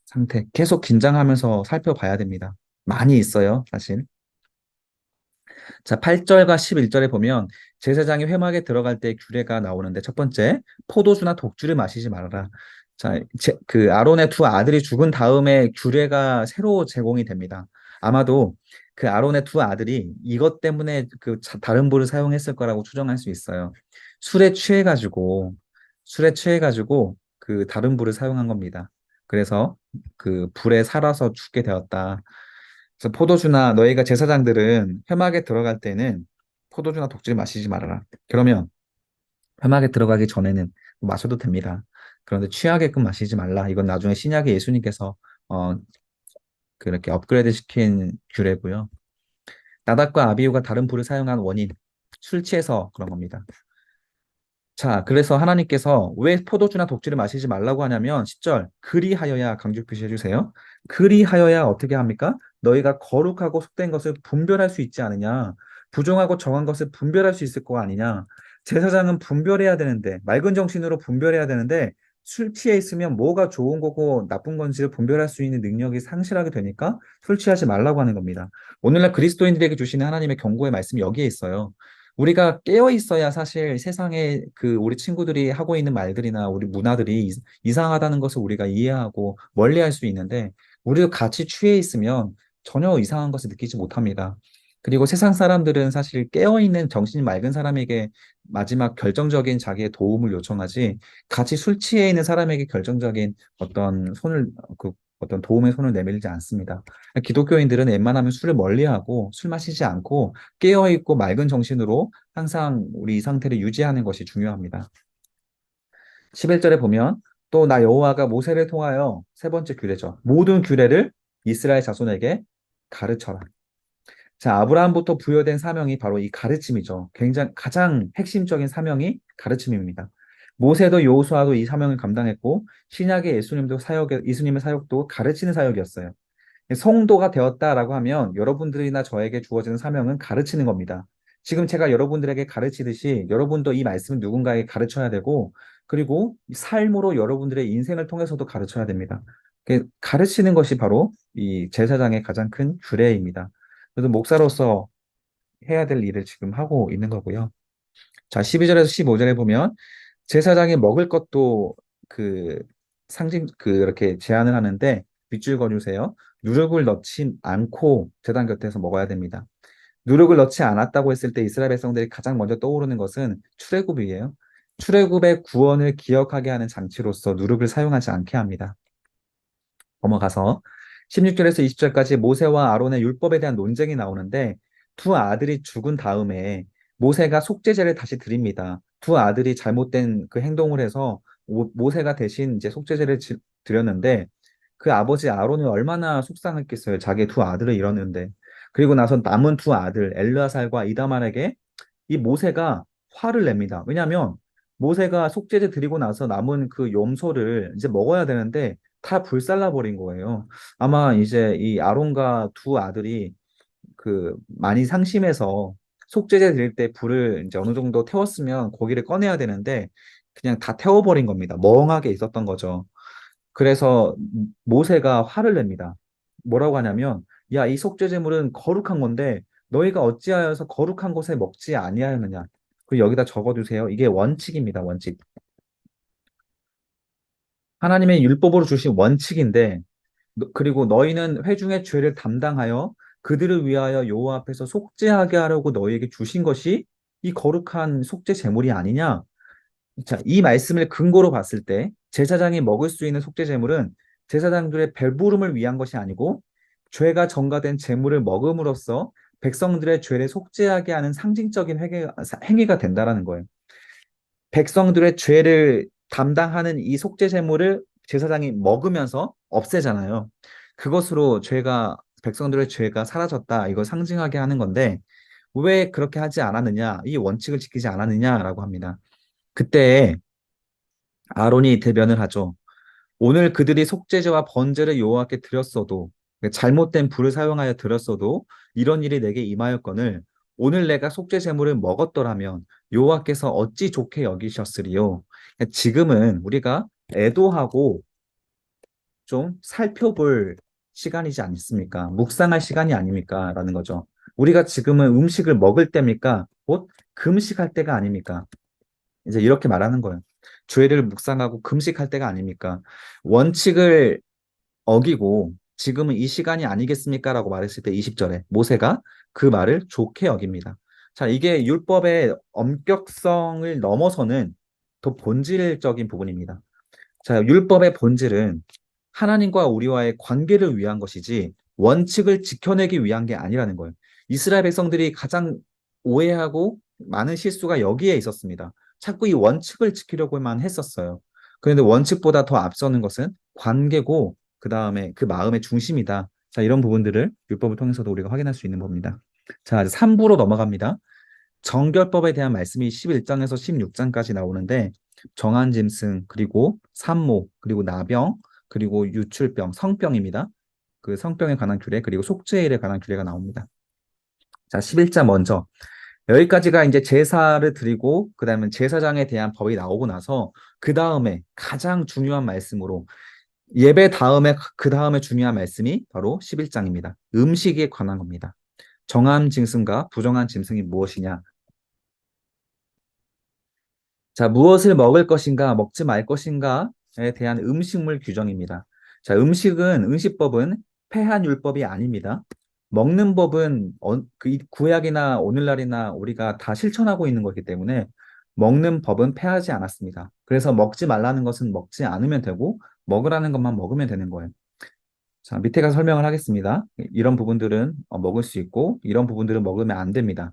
상태. 계속 긴장하면서 살펴봐야 됩니다. 많이 있어요, 사실. 자, 8절과 11절에 보면 제사장이 회막에 들어갈 때 규례가 나오는데 첫 번째, 포도주나 독주를 마시지 말아라. 자, 그 아론의 두 아들이 죽은 다음에 규례가 새로 제공이 됩니다. 아마도 그 아론의 두 아들이 이것 때문에 다른 불을 사용했을 거라고 추정할 수 있어요. 술에 취해가지고 술에 취해가지고 그 다른 불을 사용한 겁니다. 그래서 그 불에 살아서 죽게 되었다. 그래서 포도주나 너희가 제사장들은 회막에 들어갈 때는 포도주나 독주를 마시지 말아라. 그러면 회막에 들어가기 전에는 마셔도 됩니다. 그런데 취하게끔 마시지 말라. 이건 나중에 신약의 예수님께서 어, 그렇게 업그레이드 시킨 규례고요. 나답과 아비후가 다른 불을 사용한 원인, 술 취해서 그런 겁니다. 자, 그래서 하나님께서 왜 포도주나 독주를 마시지 말라고 하냐면 10절 그리하여야 강조 표시해 주세요. 그리하여야 어떻게 합니까? 너희가 거룩하고 속된 것을 분별할 수 있지 않느냐? 부정하고 정한 것을 분별할 수 있을 거 아니냐? 제사장은 분별해야 되는데 맑은 정신으로 분별해야 되는데 술 취해 있으면 뭐가 좋은 거고 나쁜 건지를 분별할 수 있는 능력이 상실하게 되니까 술 취하지 말라고 하는 겁니다. 오늘날 그리스도인들에게 주시는 하나님의 경고의 말씀이 여기에 있어요. 우리가 깨어 있어야 사실 세상에 그 우리 친구들이 하고 있는 말들이나 우리 문화들이 이상하다는 것을 우리가 이해하고 멀리할 수 있는데 우리도 같이 취해 있으면 전혀 이상한 것을 느끼지 못합니다. 그리고 세상 사람들은 사실 깨어 있는 정신이 맑은 사람에게 마지막 결정적인 자기의 도움을 요청하지 같이 술 취해 있는 사람에게 결정적인 어떤 손을 어떤 도움의 손을 내밀지 않습니다. 기독교인들은 웬만하면 술을 멀리하고 술 마시지 않고 깨어있고 맑은 정신으로 항상 우리 이 상태를 유지하는 것이 중요합니다. 11절에 보면 또 나 여호와가 모세를 통하여 세 번째 규례죠. 모든 규례를 이스라엘 자손에게 가르쳐라. 자, 아브라함부터 부여된 사명이 바로 이 가르침이죠. 굉장히 가장 핵심적인 사명이 가르침입니다. 모세도 여호수아도 이 사명을 감당했고 신약의 예수님의 사역도 가르치는 사역이었어요. 성도가 되었다라고 하면 여러분들이나 저에게 주어지는 사명은 가르치는 겁니다. 지금 제가 여러분들에게 가르치듯이 여러분도 이 말씀을 누군가에게 가르쳐야 되고 그리고 삶으로 여러분들의 인생을 통해서도 가르쳐야 됩니다. 가르치는 것이 바로 이 제사장의 가장 큰 규례입니다. 그래서 목사로서 해야 될 일을 지금 하고 있는 거고요. 자, 12절에서 15절에 보면 제사장이 먹을 것도 그 이렇게 제안을 하는데 밑줄 그어주세요. 누룩을 넣지 않고 제단 곁에서 먹어야 됩니다. 누룩을 넣지 않았다고 했을 때 이스라엘 백성들이 가장 먼저 떠오르는 것은 출애굽이에요. 출애굽의 구원을 기억하게 하는 장치로서 누룩을 사용하지 않게 합니다. 넘어가서 16절에서 20절까지 모세와 아론의 율법에 대한 논쟁이 나오는데 두 아들이 죽은 다음에 모세가 속죄제를 다시 드립니다. 두 아들이 잘못된 그 행동을 해서 모세가 대신 이제 속죄제를 드렸는데 그 아버지 아론이 얼마나 속상했겠어요. 자기 두 아들을 잃었는데. 그리고 나서 남은 두 아들 엘르아살과 이다말에게 이 모세가 화를 냅니다. 왜냐하면 모세가 속죄제 드리고 나서 남은 그 염소를 이제 먹어야 되는데 다 불살라 버린 거예요. 아마 이제 이 아론과 두 아들이 그 많이 상심해서 속죄제 드릴 때 불을 이제 어느 정도 태웠으면 고기를 꺼내야 되는데 그냥 다 태워버린 겁니다. 멍하게 있었던 거죠. 그래서 모세가 화를 냅니다. 뭐라고 하냐면, 야, 이 속죄제물은 거룩한 건데 너희가 어찌하여서 거룩한 곳에 먹지 아니하였느냐. 그리고 여기다 적어두세요. 이게 원칙입니다. 원칙. 하나님의 율법으로 주신 원칙인데 그리고 너희는 회중의 죄를 담당하여 그들을 위하여 여호와 앞에서 속죄하게 하려고 너희에게 주신 것이 이 거룩한 속죄 제물이 아니냐? 자, 이 말씀을 근거로 봤을 때 제사장이 먹을 수 있는 속죄 제물은 제사장들의 배부름을 위한 것이 아니고 죄가 전가된 제물을 먹음으로써 백성들의 죄를 속죄하게 하는 상징적인 행위가 된다라는 거예요. 백성들의 죄를 담당하는 이 속죄 제물을 제사장이 먹으면서 없애잖아요. 그것으로 백성들의 죄가 사라졌다. 이걸 상징하게 하는 건데 왜 그렇게 하지 않았느냐? 이 원칙을 지키지 않았느냐라고 합니다. 그때 아론이 대변을 하죠. 오늘 그들이 속죄제와 번제를 여호와께 드렸어도 잘못된 불을 사용하여 드렸어도 이런 일이 내게 임하였거늘 오늘 내가 속죄 제물을 먹었더라면 여호와께서 어찌 좋게 여기셨으리요. 지금은 우리가 애도하고 좀 살펴볼 시간이지 않습니까? 묵상할 시간이 아닙니까? 라는 거죠. 우리가 지금은 음식을 먹을 때입니까? 곧 금식할 때가 아닙니까? 이제 이렇게 말하는 거예요. 죄를 묵상하고 금식할 때가 아닙니까? 원칙을 어기고 지금은 이 시간이 아니겠습니까? 라고 말했을 때 20절에 모세가 그 말을 좋게 여깁니다. 자, 이게 율법의 엄격성을 넘어서는 더 본질적인 부분입니다. 자, 율법의 본질은 하나님과 우리와의 관계를 위한 것이지 원칙을 지켜내기 위한 게 아니라는 거예요. 이스라엘 백성들이 가장 오해하고 많은 실수가 여기에 있었습니다. 자꾸 이 원칙을 지키려고만 했었어요. 그런데 원칙보다 더 앞서는 것은 관계고 그 다음에 그 마음의 중심이다. 자, 이런 부분들을 율법을 통해서도 우리가 확인할 수 있는 겁니다. 자, 3부로 넘어갑니다. 정결법에 대한 말씀이 11장에서 16장까지 나오는데 정한 짐승, 그리고 산모, 그리고 나병, 그리고 유출병, 성병입니다. 그 성병에 관한 규례, 그리고 속죄일에 관한 규례가 나옵니다. 자, 11장 먼저. 여기까지가 이제 제사를 드리고, 그 다음에 제사장에 대한 법이 나오고 나서, 그 다음에 가장 중요한 말씀으로, 예배 다음에, 그 다음에 중요한 말씀이 바로 11장입니다. 음식에 관한 겁니다. 정한 짐승과 부정한 짐승이 무엇이냐? 자, 무엇을 먹을 것인가, 먹지 말 것인가에 대한 음식물 규정입니다. 자, 음식법은 폐한 율법이 아닙니다. 먹는 법은 그 구약이나 오늘날이나 우리가 다 실천하고 있는 거기 때문에 먹는 법은 폐하지 않았습니다. 그래서 먹지 말라는 것은 먹지 않으면 되고 먹으라는 것만 먹으면 되는 거예요. 자, 밑에 가서 설명을 하겠습니다. 이런 부분들은 먹을 수 있고, 이런 부분들은 먹으면 안 됩니다.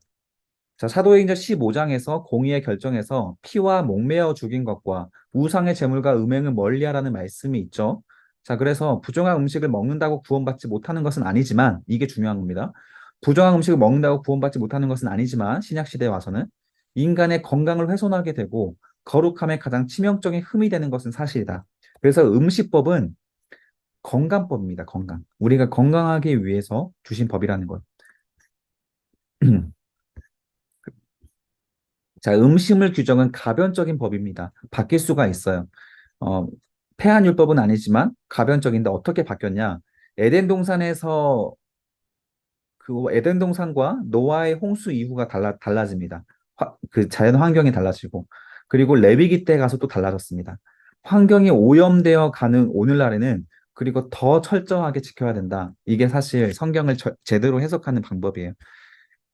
자, 사도행전 15장에서 공의의 결정에서 피와 목매어 죽인 것과 우상의 제물과 음행을 멀리하라는 말씀이 있죠. 자, 그래서 부정한 음식을 먹는다고 구원받지 못하는 것은 아니지만, 이게 중요한 겁니다. 부정한 음식을 먹는다고 구원받지 못하는 것은 아니지만, 신약 시대에 와서는 인간의 건강을 훼손하게 되고, 거룩함에 가장 치명적인 흠이 되는 것은 사실이다. 그래서 음식법은 건강법입니다. 건강. 우리가 건강하기 위해서 주신 법이라는 것. 자, 음식물 규정은 가변적인 법입니다. 바뀔 수가 있어요. 어, 폐한율법은 아니지만 가변적인데 어떻게 바뀌었냐? 에덴 동산에서 그 에덴 동산과 노아의 홍수 이후가 달라집니다. 그 자연 환경이 달라지고 그리고 레위기 때 가서 또 달라졌습니다. 환경이 오염되어 가는 오늘날에는 그리고 더 철저하게 지켜야 된다. 이게 사실 성경을 제대로 해석하는 방법이에요.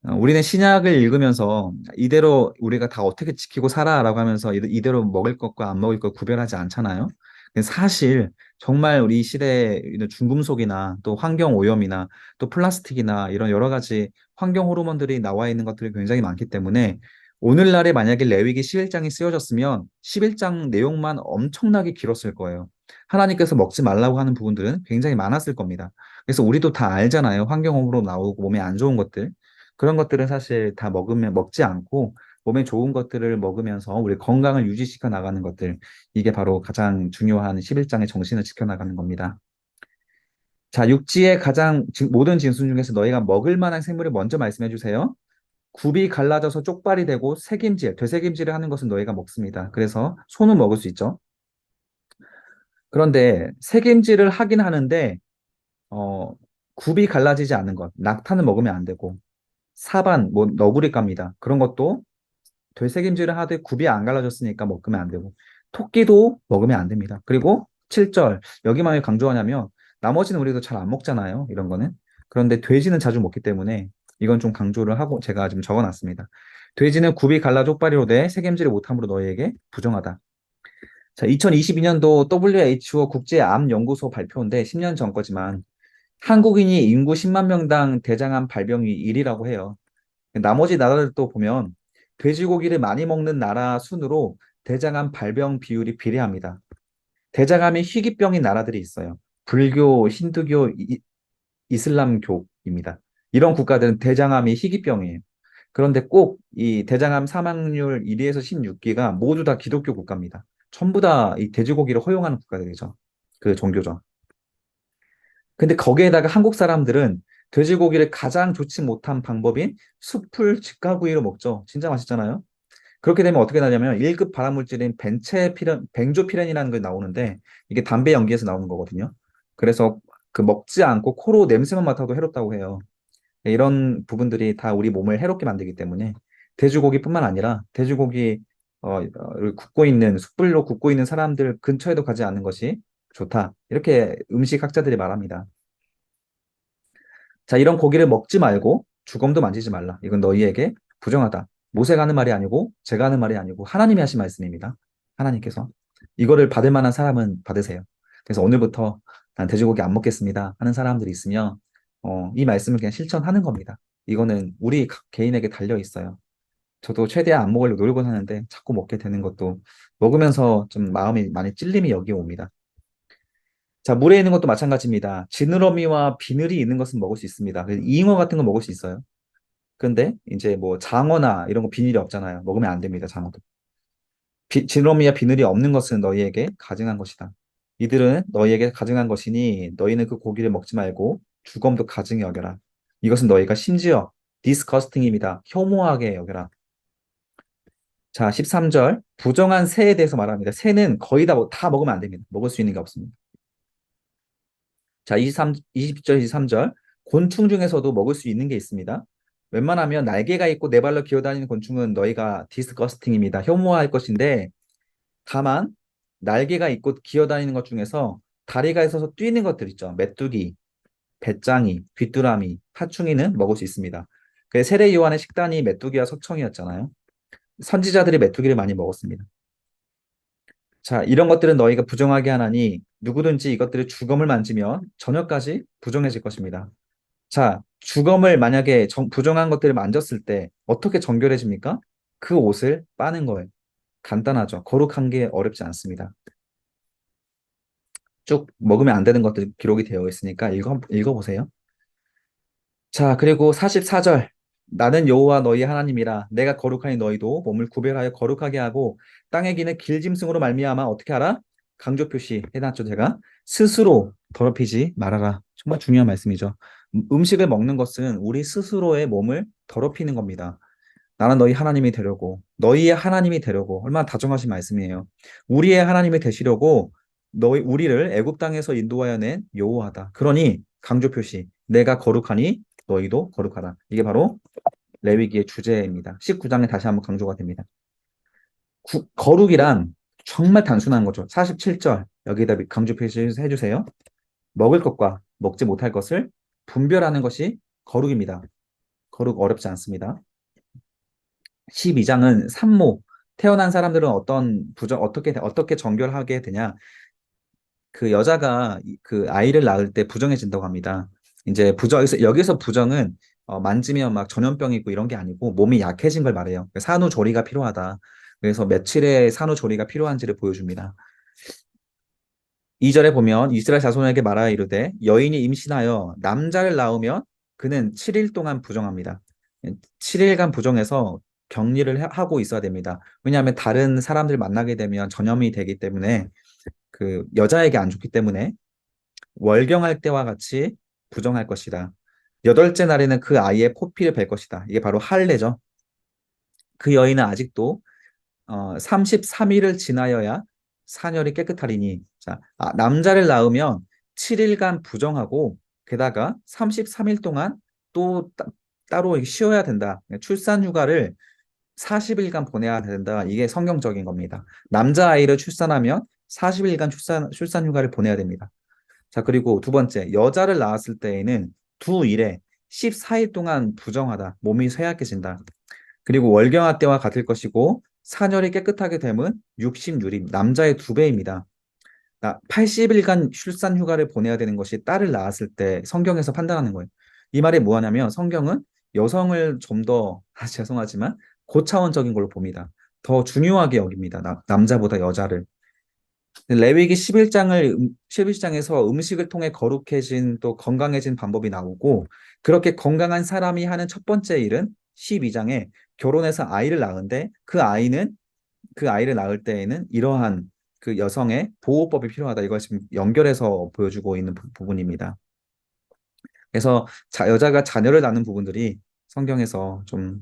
우리는 신약을 읽으면서 이대로 우리가 다 어떻게 지키고 살아라고 하면서 이대로 먹을 것과 안 먹을 것 구별하지 않잖아요. 근데 사실 정말 우리 시대에 이런 중금속이나 또 환경 오염이나 또 플라스틱이나 이런 여러 가지 환경 호르몬들이 나와 있는 것들이 굉장히 많기 때문에 오늘날에 만약에 레위기 11장이 쓰여졌으면 11장 내용만 엄청나게 길었을 거예요. 하나님께서 먹지 말라고 하는 부분들은 굉장히 많았을 겁니다. 그래서 우리도 다 알잖아요. 환경 오염으로 나오고 몸에 안 좋은 것들. 그런 것들은 사실 다 먹지 않고 몸에 좋은 것들을 먹으면서 우리 건강을 유지시켜 나가는 것들. 이게 바로 가장 중요한 11장의 정신을 지켜 나가는 겁니다. 자, 육지의 모든 짐승 중에서 너희가 먹을 만한 생물을 먼저 말씀해 주세요. 굽이 갈라져서 쪽발이 되고 되새김질을 하는 것은 너희가 먹습니다. 그래서 소는 먹을 수 있죠. 그런데 새김질을 하긴 하는데 어, 굽이 갈라지지 않는 것, 낙타는 먹으면 안 되고 사반, 뭐 너구리갑니다. 그런 것도 되새김질을 하되 굽이 안 갈라졌으니까 먹으면 안 되고 토끼도 먹으면 안 됩니다. 그리고 7절 여기만 왜 강조하냐면 나머지는 우리도 잘 안 먹잖아요. 이런 거는. 그런데 돼지는 자주 먹기 때문에 이건 좀 강조를 하고 제가 지금 적어놨습니다. 돼지는 굽이 갈라 족발이로 돼 새김질을 못함으로 너희에게 부정하다. 자, 2022년도 WHO 국제암연구소 발표인데 10년 전 거지만 한국인이 인구 10만 명당 대장암 발병이 1위라고 해요. 나머지 나라들도 보면 돼지고기를 많이 먹는 나라 순으로 대장암 발병 비율이 비례합니다. 대장암이 희귀병인 나라들이 있어요. 불교, 힌두교, 이슬람교입니다. 이런 국가들은 대장암이 희귀병이에요. 그런데 꼭 이 대장암 사망률 1위에서 16위가 모두 다 기독교 국가입니다. 전부 다 이 돼지고기를 허용하는 국가들이죠. 그 종교죠. 근데 거기에다가 한국 사람들은 돼지고기를 가장 좋지 못한 방법인 숯불 직화구이로 먹죠. 진짜 맛있잖아요. 그렇게 되면 어떻게 나냐면 1급 발암물질인 벤조피렌이라는 게 나오는데 이게 담배 연기에서 나오는 거거든요. 그래서 그 먹지 않고 코로 냄새만 맡아도 해롭다고 해요. 이런 부분들이 다 우리 몸을 해롭게 만들기 때문에 돼지고기뿐만 아니라 돼지고기 숯불로 굽고 있는 사람들 근처에도 가지 않는 것이 좋다. 이렇게 음식학자들이 말합니다. 자, 이런 고기를 먹지 말고 주검도 만지지 말라. 이건 너희에게 부정하다. 모세가 하는 말이 아니고 제가 하는 말이 아니고 하나님이 하신 말씀입니다. 하나님께서 이거를 받을 만한 사람은 받으세요. 그래서 오늘부터 난 돼지고기 안 먹겠습니다 하는 사람들이 있으면 이 말씀을 그냥 실천하는 겁니다. 이거는 우리 각 개인에게 달려 있어요. 저도 최대한 안 먹으려고 노력은 하는데 자꾸 먹게 되는 것도 먹으면서 좀 마음이 많이 찔림이 여기 옵니다. 자, 물에 있는 것도 마찬가지입니다. 지느러미와 비늘이 있는 것은 먹을 수 있습니다. 그래서 잉어 같은 거 먹을 수 있어요. 근데 이제 뭐 장어나 이런 거 비늘이 없잖아요. 먹으면 안 됩니다, 장어도. 지느러미와 비늘이 없는 것은 너희에게 가증한 것이다. 이들은 너희에게 가증한 것이니 너희는 그 고기를 먹지 말고 주검도 가증히 여겨라. 이것은 너희가 심지어 disgusting입니다. 혐오하게 여겨라. 자, 13절. 부정한 새에 대해서 말합니다. 새는 거의 다 먹으면 안 됩니다. 먹을 수 있는 게 없습니다. 자, 20절, 23절. 곤충 중에서도 먹을 수 있는 게 있습니다. 웬만하면 날개가 있고 네 발로 기어다니는 곤충은 너희가 디스커스팅입니다. 혐오할 것인데, 다만 날개가 있고 기어다니는 것 중에서 다리가 있어서 뛰는 것들 있죠. 메뚜기, 배짱이, 귀뚜라미, 파충이는 먹을 수 있습니다. 그 세례 요한의 식단이 메뚜기와 석청이었잖아요. 선지자들이 메뚜기를 많이 먹었습니다. 자, 이런 것들은 너희가 부정하게 하나니 누구든지 이것들을 주검을 만지면 저녁까지 부정해질 것입니다. 자, 주검을 만약에 부정한 것들을 만졌을 때 어떻게 정결해집니까? 그 옷을 빠는 거예요. 간단하죠. 거룩한 게 어렵지 않습니다. 쭉 먹으면 안 되는 것들 기록이 되어 있으니까 읽어보세요. 자, 그리고 44절. 나는 여호와 너희 하나님이라 내가 거룩하니 너희도 몸을 구별하여 거룩하게 하고 땅의 기는 길짐승으로 말미암아 어떻게 하라? 강조 표시 해놨죠, 제가. 스스로 더럽히지 말아라. 정말 중요한 말씀이죠. 음식을 먹는 것은 우리 스스로의 몸을 더럽히는 겁니다. 나는 너희 하나님이 되려고, 너희의 하나님이 되려고, 얼마나 다정하신 말씀이에요. 우리의 하나님이 되시려고 우리를 애굽 땅에서 인도하여 낸 여호와다. 그러니 강조 표시, 내가 거룩하니 너희도 거룩하다. 이게 바로 레위기의 주제입니다. 19장에 다시 한번 강조가 됩니다. 거룩이란 정말 단순한 거죠. 47절 여기다 강조 표시해 주세요. 먹을 것과 먹지 못할 것을 분별하는 것이 거룩입니다. 거룩 어렵지 않습니다. 12장은 산모, 태어난 사람들은 어떻게 정결하게 되냐? 그 여자가 그 아이를 낳을 때 부정해진다고 합니다. 이제 여기서 부정은 만지면 막 전염병이 있고 이런 게 아니고 몸이 약해진 걸 말해요. 산후조리가 필요하다. 그래서 며칠의 산후조리가 필요한지를 보여줍니다. 2절에 보면 이스라엘 자손에게 말하여 이르되 여인이 임신하여 남자를 낳으면 그는 7일 동안 부정합니다. 7일간 부정해서 격리를 하고 있어야 됩니다. 왜냐하면 다른 사람들 만나게 되면 전염이 되기 때문에 그 여자에게 안 좋기 때문에 월경할 때와 같이 부정할 것이다. 여덟째 날에는 그 아이의 포피를 벨 것이다. 이게 바로 할례죠. 그 여인은 아직도 33일을 지나여야 사녀리 깨끗하리니. 자, 남자를 낳으면 7일간 부정하고 게다가 33일 동안 또 따로 쉬어야 된다. 출산 휴가를 40일간 보내야 된다. 이게 성경적인 겁니다. 남자아이를 출산하면 40일간 출산 휴가를 보내야 됩니다. 자, 그리고 두 번째, 여자를 낳았을 때에는 두 일에 14일 동안 부정하다. 몸이 쇠약해진다. 그리고 월경화 때와 같을 것이고 산열이 깨끗하게 되면 60유립, 남자의 2배입니다. 80일간 출산 휴가를 보내야 되는 것이 딸을 낳았을 때 성경에서 판단하는 거예요. 이 말이 뭐하냐면 성경은 여성을 좀 더, 죄송하지만 고차원적인 걸로 봅니다. 더 중요하게 여깁니다. 남자보다 여자를. 레위기 11장에서 음식을 통해 거룩해진 또 건강해진 방법이 나오고 그렇게 건강한 사람이 하는 첫 번째 일은 12장에 결혼해서 아이를 낳은데 그 아이를 낳을 때에는 이러한 그 여성의 보호법이 필요하다. 이걸 지금 연결해서 보여주고 있는 부분입니다. 그래서 여자가 자녀를 낳는 부분들이 성경에서 좀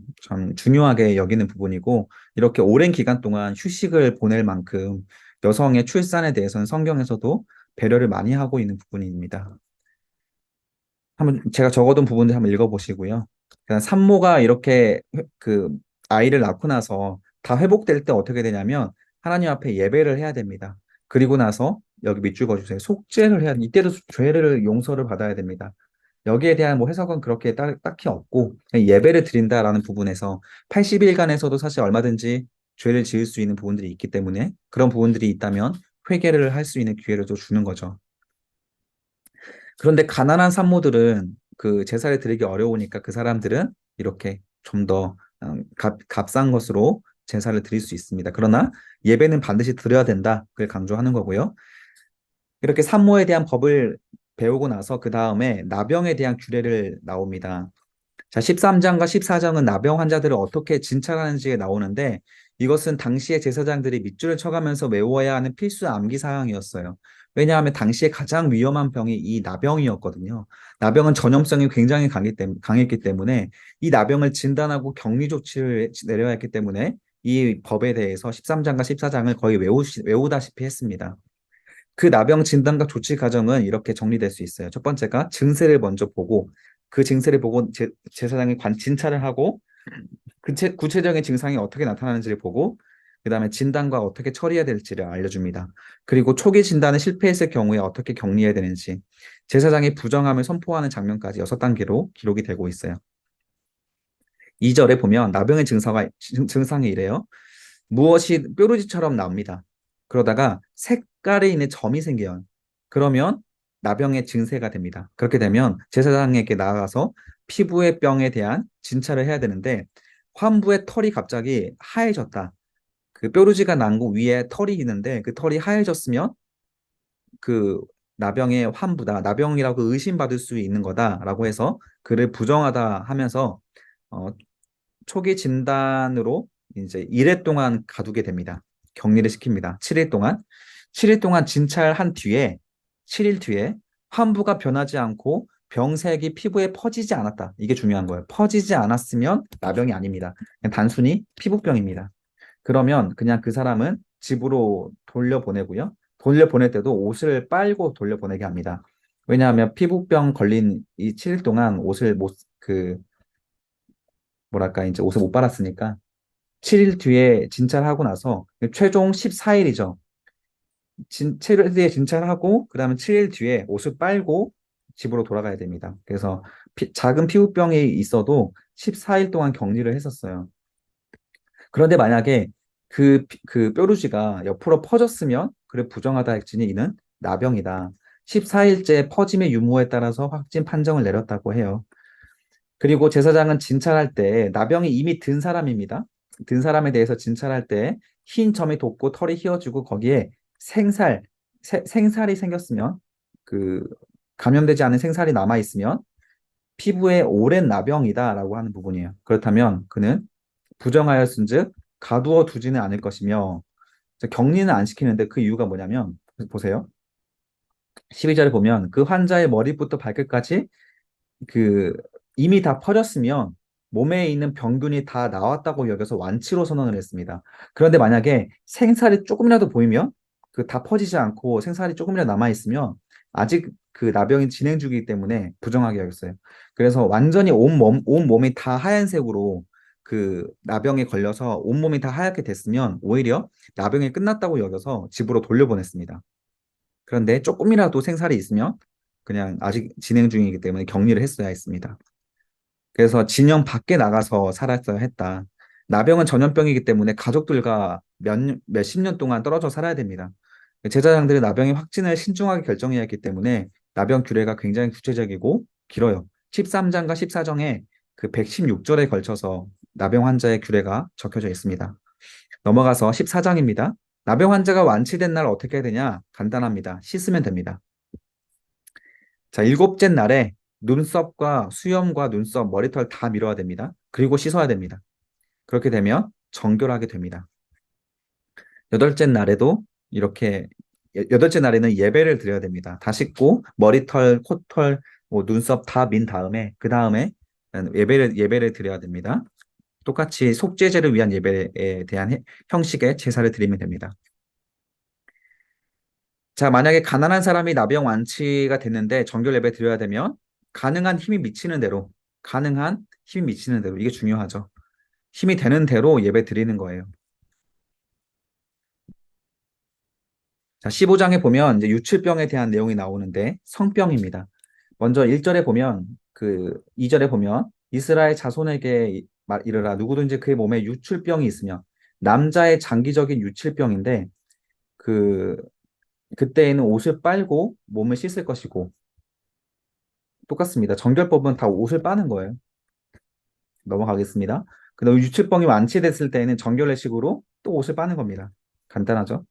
중요하게 여기는 부분이고 이렇게 오랜 기간 동안 휴식을 보낼 만큼 여성의 출산에 대해서는 성경에서도 배려를 많이 하고 있는 부분입니다. 한번 제가 적어둔 부분들 한번 읽어보시고요. 그다음 산모가 이렇게 그 아이를 낳고 나서 다 회복될 때 어떻게 되냐면 하나님 앞에 예배를 해야 됩니다. 그리고 나서 여기 밑줄 그어주세요. 속죄를 해야 이때도 죄를 용서를 받아야 됩니다. 여기에 대한 뭐 해석은 그렇게 딱히 없고 그냥 예배를 드린다라는 부분에서 80일간에서도 사실 얼마든지 죄를 지을 수 있는 부분들이 있기 때문에 그런 부분들이 있다면 회개를 할 수 있는 기회를 또 주는 거죠. 그런데 가난한 산모들은 그 제사를 드리기 어려우니까 그 사람들은 이렇게 좀 더 값싼 것으로 제사를 드릴 수 있습니다. 그러나 예배는 반드시 드려야 된다. 그걸 강조하는 거고요. 이렇게 산모에 대한 법을 배우고 나서 그 다음에 나병에 대한 규례를 나옵니다. 자, 13장과 14장은 나병 환자들을 어떻게 진찰하는지에 나오는데 이것은 당시의 제사장들이 밑줄을 쳐가면서 외워야 하는 필수 암기 사항이었어요. 왜냐하면 당시에 가장 위험한 병이 이 나병이었거든요. 나병은 전염성이 굉장히 강했기 때문에 이 나병을 진단하고 격리 조치를 내려야 했기 때문에 이 법에 대해서 13장과 14장을 거의 외우다시피 했습니다. 그 나병 진단과 조치 과정은 이렇게 정리될 수 있어요. 첫 번째가 증세를 먼저 보고 그 증세를 보고 제사장이 진찰을 하고 구체적인 증상이 어떻게 나타나는지를 보고 그다음에 진단과 어떻게 처리해야 될지를 알려줍니다. 그리고 초기 진단을 실패했을 경우에 어떻게 격리해야 되는지 제사장이 부정함을 선포하는 장면까지 6단계로 기록이 되고 있어요. 2절에 보면 나병의 증상이 이래요. 무엇이 뾰루지처럼 나옵니다. 그러다가 색깔에 있는 점이 생겨요. 그러면 나병의 증세가 됩니다. 그렇게 되면 제사장에게 나아가서 피부의 병에 대한 진찰을 해야 되는데 환부의 털이 갑자기 하얘졌다. 그 뾰루지가 난 곳 위에 털이 있는데 그 털이 하얘졌으면 그 나병의 환부다, 나병이라고 의심받을 수 있는 거다라고 해서 그를 부정하다 하면서 어, 초기 진단으로 이제 1회 동안 가두게 됩니다. 격리를 시킵니다. 7일 동안. 7일 동안 진찰한 뒤에 7일 뒤에 환부가 변하지 않고 병색이 피부에 퍼지지 않았다. 이게 중요한 거예요. 퍼지지 않았으면 나병이 아닙니다. 그냥 단순히 피부병입니다. 그러면 그냥 그 사람은 집으로 돌려보내고요. 돌려보낼 때도 옷을 빨고 돌려보내게 합니다. 왜냐하면 피부병 걸린 이 7일 동안 옷을 못, 뭐랄까, 이제 옷을 못 빨았으니까 7일 뒤에 진찰하고 나서 최종 14일이죠. 7일 뒤에 진찰하고 그다음에 7일 뒤에 옷을 빨고 집으로 돌아가야 됩니다. 그래서 작은 피부병이 있어도 14일 동안 격리를 했었어요. 그런데 만약에 그 뾰루지가 옆으로 퍼졌으면 그래 부정하다 했지니 이는 나병이다. 14일째 퍼짐의 유무에 따라서 확진 판정을 내렸다고 해요. 그리고 제사장은 진찰할 때 나병이 이미 든 사람입니다. 든 사람에 대해서 진찰할 때 흰 점이 돋고 털이 휘어지고 거기에 생살이 생겼으면 그 감염되지 않은 생살이 남아 있으면 피부에 오랜 나병이다라고 하는 부분이에요. 그렇다면 그는 부정하였은즉 가두어 두지는 않을 것이며 격리는 안 시키는데 그 이유가 뭐냐면 보세요. 12절에 보면 그 환자의 머리부터 발끝까지 그 이미 다 퍼졌으면 몸에 있는 병균이 다 나왔다고 여겨서 완치로 선언을 했습니다. 그런데 만약에 생살이 조금이라도 보이면 그 다 퍼지지 않고 생살이 조금이라도 남아 있으면 아직 그 나병이 진행 중이기 때문에 부정하게 여겼어요. 그래서 완전히 온 몸이 다 하얀색으로 그 나병에 걸려서 온몸이 다 하얗게 됐으면 오히려 나병이 끝났다고 여겨서 집으로 돌려보냈습니다. 그런데 조금이라도 생살이 있으면 그냥 아직 진행 중이기 때문에 격리를 했어야 했습니다. 그래서 진영 밖에 나가서 살았어야 했다. 나병은 전염병이기 때문에 가족들과 몇십 년 동안 떨어져 살아야 됩니다. 제사장들이 나병의 확진을 신중하게 결정해야 했기 때문에 나병 규례가 굉장히 구체적이고 길어요. 13장과 14장에 그 116절에 걸쳐서 나병 환자의 규례가 적혀져 있습니다. 넘어가서 14장입니다. 나병 환자가 완치된 날 어떻게 해야 되냐? 간단합니다. 씻으면 됩니다. 자, 일곱째 날에 눈썹과 수염과 눈썹, 머리털 다 밀어야 됩니다. 그리고 씻어야 됩니다. 그렇게 되면 정결하게 됩니다. 여덟째 날에도 이렇게 여덟째 날에는 예배를 드려야 됩니다. 다 씻고 머리털, 코털, 뭐 눈썹 다 민 다음에 그 다음에 예배를 드려야 됩니다. 똑같이 속죄제를 위한 예배에 대한 형식의 제사를 드리면 됩니다. 자, 만약에 가난한 사람이 나병 완치가 됐는데 정결 예배 드려야 되면 가능한 힘이 미치는 대로 이게 중요하죠. 힘이 되는 대로 예배 드리는 거예요. 자, 15장에 보면 이제 유출병에 대한 내용이 나오는데 성병입니다. 먼저 1절에 보면 2절에 보면 이스라엘 자손에게 이르라 누구든지 그의 몸에 유출병이 있으면 남자의 장기적인 유출병인데 그 그때에는 옷을 빨고 몸을 씻을 것이고 똑같습니다. 정결법은 다 옷을 빠는 거예요. 넘어가겠습니다. 그다음 유출병이 완치됐을 때에는 정결례식으로 또 옷을 빠는 겁니다. 간단하죠?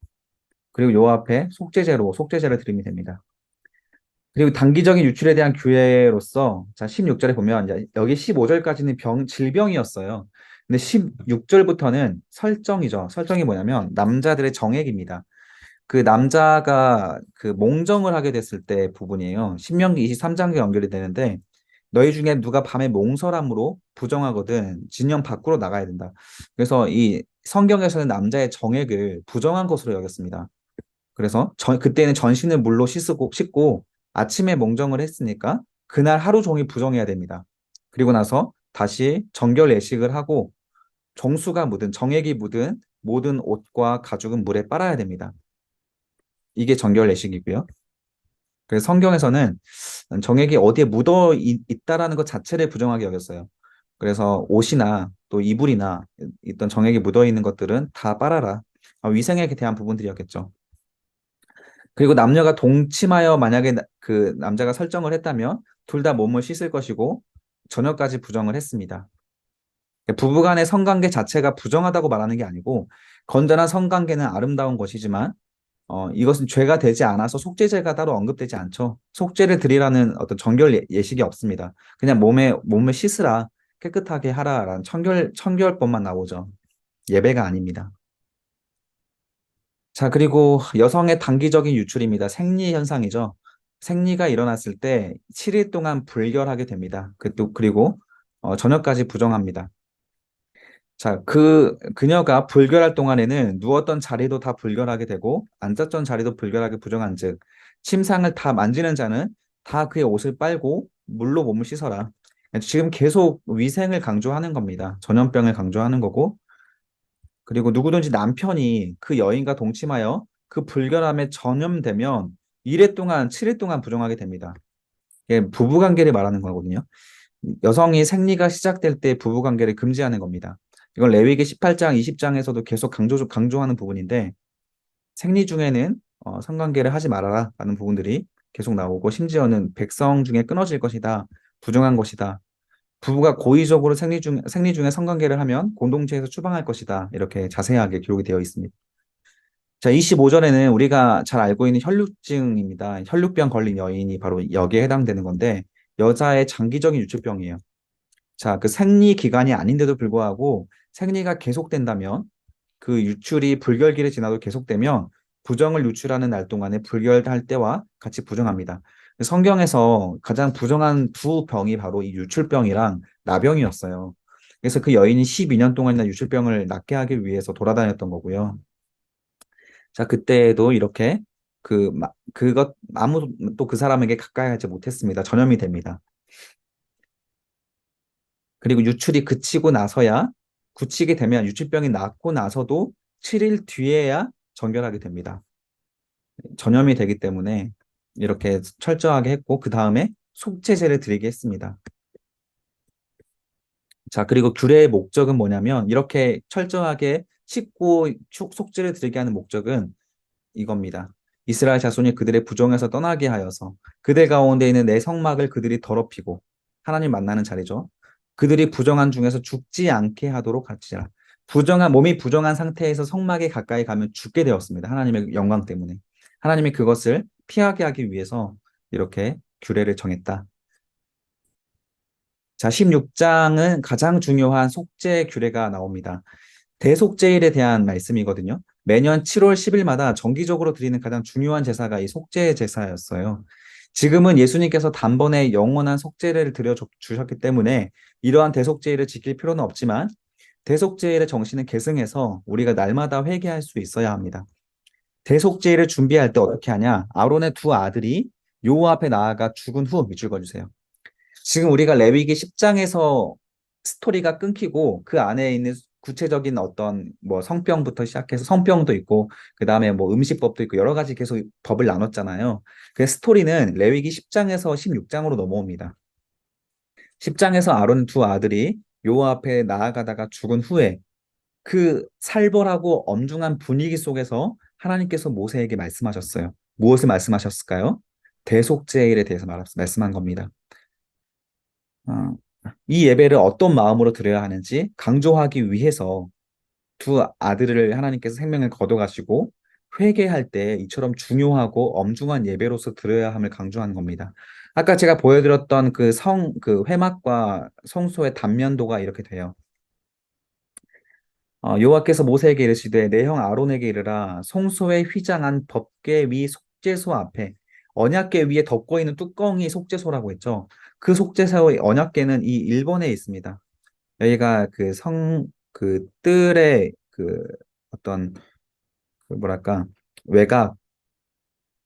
그리고 요 앞에 속죄제를 드리면 됩니다. 그리고 단기적인 유출에 대한 규례로서 자 16절에 보면 이제 여기 15절까지는 질병이었어요. 근데 16절부터는 설정이죠. 설정이 뭐냐면 남자들의 정액입니다. 그 남자가 그 몽정을 하게 됐을 때 부분이에요. 신명기 23장과 연결이 되는데 너희 중에 누가 밤에 몽설함으로 부정하거든 진영 밖으로 나가야 된다. 그래서 이 성경에서는 남자의 정액을 부정한 것으로 여겼습니다. 그래서 그때는 전신을 물로 씻고 아침에 몽정을 했으니까 그날 하루 종일 부정해야 됩니다. 그리고 나서 다시 정결 예식을 하고 정액이 묻은 모든 옷과 가죽은 물에 빨아야 됩니다. 이게 정결 예식이고요. 그래서 성경에서는 정액이 어디에 묻어 있다라는 것 자체를 부정하게 여겼어요. 그래서 옷이나 또 이불이나 있던 정액이 묻어 있는 것들은 다 빨아라. 위생에 대한 부분들이었겠죠. 그리고 남녀가 동침하여 만약에 그 남자가 설정을 했다면 둘 다 몸을 씻을 것이고 저녁까지 부정을 했습니다. 부부간의 성관계 자체가 부정하다고 말하는 게 아니고 건전한 성관계는 아름다운 것이지만 이것은 죄가 되지 않아서 속죄제가 따로 언급되지 않죠. 속죄를 드리라는 어떤 정결 예식이 없습니다. 그냥 몸을 씻으라, 깨끗하게 하라라는 청결법만 나오죠. 예배가 아닙니다. 자, 그리고 여성의 단기적인 유출입니다. 생리 현상이죠. 생리가 일어났을 때 7일 동안 불결하게 됩니다. 그리고 저녁까지 부정합니다. 자, 그녀가 불결할 동안에는 누웠던 자리도 다 불결하게 되고 앉았던 자리도 불결하게 부정한즉 침상을 다 만지는 자는 다 그의 옷을 빨고 물로 몸을 씻어라. 지금 계속 위생을 강조하는 겁니다. 전염병을 강조하는 거고 그리고 누구든지 남편이 그 여인과 동침하여 그 불결함에 전염되면 1회 동안 7일 동안 부정하게 됩니다. 이게 부부관계를 말하는 거거든요. 여성이 생리가 시작될 때 부부관계를 금지하는 겁니다. 이건 레위기 18장, 20장에서도 계속 강조하는 부분인데 생리 중에는 성관계를 하지 말아라 라는 부분들이 계속 나오고 심지어는 백성 중에 끊어질 것이다. 부정한 것이다. 부부가 고의적으로 생리 중에 성관계를 하면 공동체에서 추방할 것이다. 이렇게 자세하게 기록이 되어 있습니다. 자, 25절에는 우리가 잘 알고 있는 혈루증입니다. 혈루병 걸린 여인이 바로 여기에 해당되는 건데 여자의 장기적인 유출병이에요. 자, 그 생리 기간이 아닌데도 불구하고 생리가 계속된다면 그 유출이 불결기를 지나도 계속되면 부정을 유출하는 날 동안에 불결할 때와 같이 부정합니다. 성경에서 가장 부정한 두 병이 바로 이 유출병이랑 나병이었어요. 그래서 그 여인이 12년 동안이나 유출병을 낫게 하기 위해서 돌아다녔던 거고요. 자, 그때도 이렇게 아무도 그 사람에게 가까이 하지 못했습니다. 전염이 됩니다. 그리고 유출이 그치고 나서야 굳히게 되면 유출병이 낫고 나서도 7일 뒤에야 정결하게 됩니다. 전염이 되기 때문에 이렇게 철저하게 했고 그 다음에 속죄제를 드리게 했습니다. 자, 그리고 규례의 목적은 뭐냐면 이렇게 철저하게 씻고 속죄를 드리게 하는 목적은 이겁니다. 이스라엘 자손이 그들의 부정에서 떠나게 하여서 그들 가운데 있는 내 성막을 그들이 더럽히고 하나님 만나는 자리죠. 그들이 부정한 중에서 죽지 않게 하도록 하시라. 몸이 부정한 상태에서 성막에 가까이 가면 죽게 되었습니다. 하나님의 영광 때문에. 하나님이 그것을 피하게 하기 위해서 이렇게 규례를 정했다. 자, 16장은 가장 중요한 속죄 규례가 나옵니다. 대속죄일에 대한 말씀이거든요. 매년 7월 10일마다 정기적으로 드리는 가장 중요한 제사가 이 속죄 제사였어요. 지금은 예수님께서 단번에 영원한 속죄를 드려 주셨기 때문에 이러한 대속죄일을 지킬 필요는 없지만 대속죄일의 정신을 계승해서 우리가 날마다 회개할 수 있어야 합니다. 대속죄일을 준비할 때 어떻게 하냐? 아론의 두 아들이 여호와 앞에 나아가 죽은 후 밑줄 그어주세요. 지금 우리가 레위기 10장에서 스토리가 끊기고 그 안에 있는 구체적인 어떤 뭐 성병부터 시작해서 성병도 있고 그다음에 뭐 음식법도 있고 여러 가지 계속 법을 나눴잖아요. 그 스토리는 레위기 10장에서 16장으로 넘어옵니다. 10장에서 아론 두 아들이 여호와 앞에 나아가다가 죽은 후에 그 살벌하고 엄중한 분위기 속에서 하나님께서 모세에게 말씀하셨어요. 무엇을 말씀하셨을까요? 대속죄일에 대해서 말씀한 겁니다. 어, 이 예배를 어떤 마음으로 드려야 하는지 강조하기 위해서 두 아들을 하나님께서 생명을 거둬가시고 회개할 때 이처럼 중요하고 엄중한 예배로서 드려야 함을 강조한 겁니다. 아까 제가 보여드렸던 그 회막과 성소의 단면도가 이렇게 돼요. 여호와께서 모세에게 이르시되 내 형 아론에게 이르라 성소에 휘장한 법궤 위 속죄소 앞에 언약궤 위에 덮고 있는 뚜껑이 속죄소라고 했죠. 그 속죄소의 언약궤는 이 1번에 있습니다. 여기가 그 뜰의 어떤 뭐랄까 외곽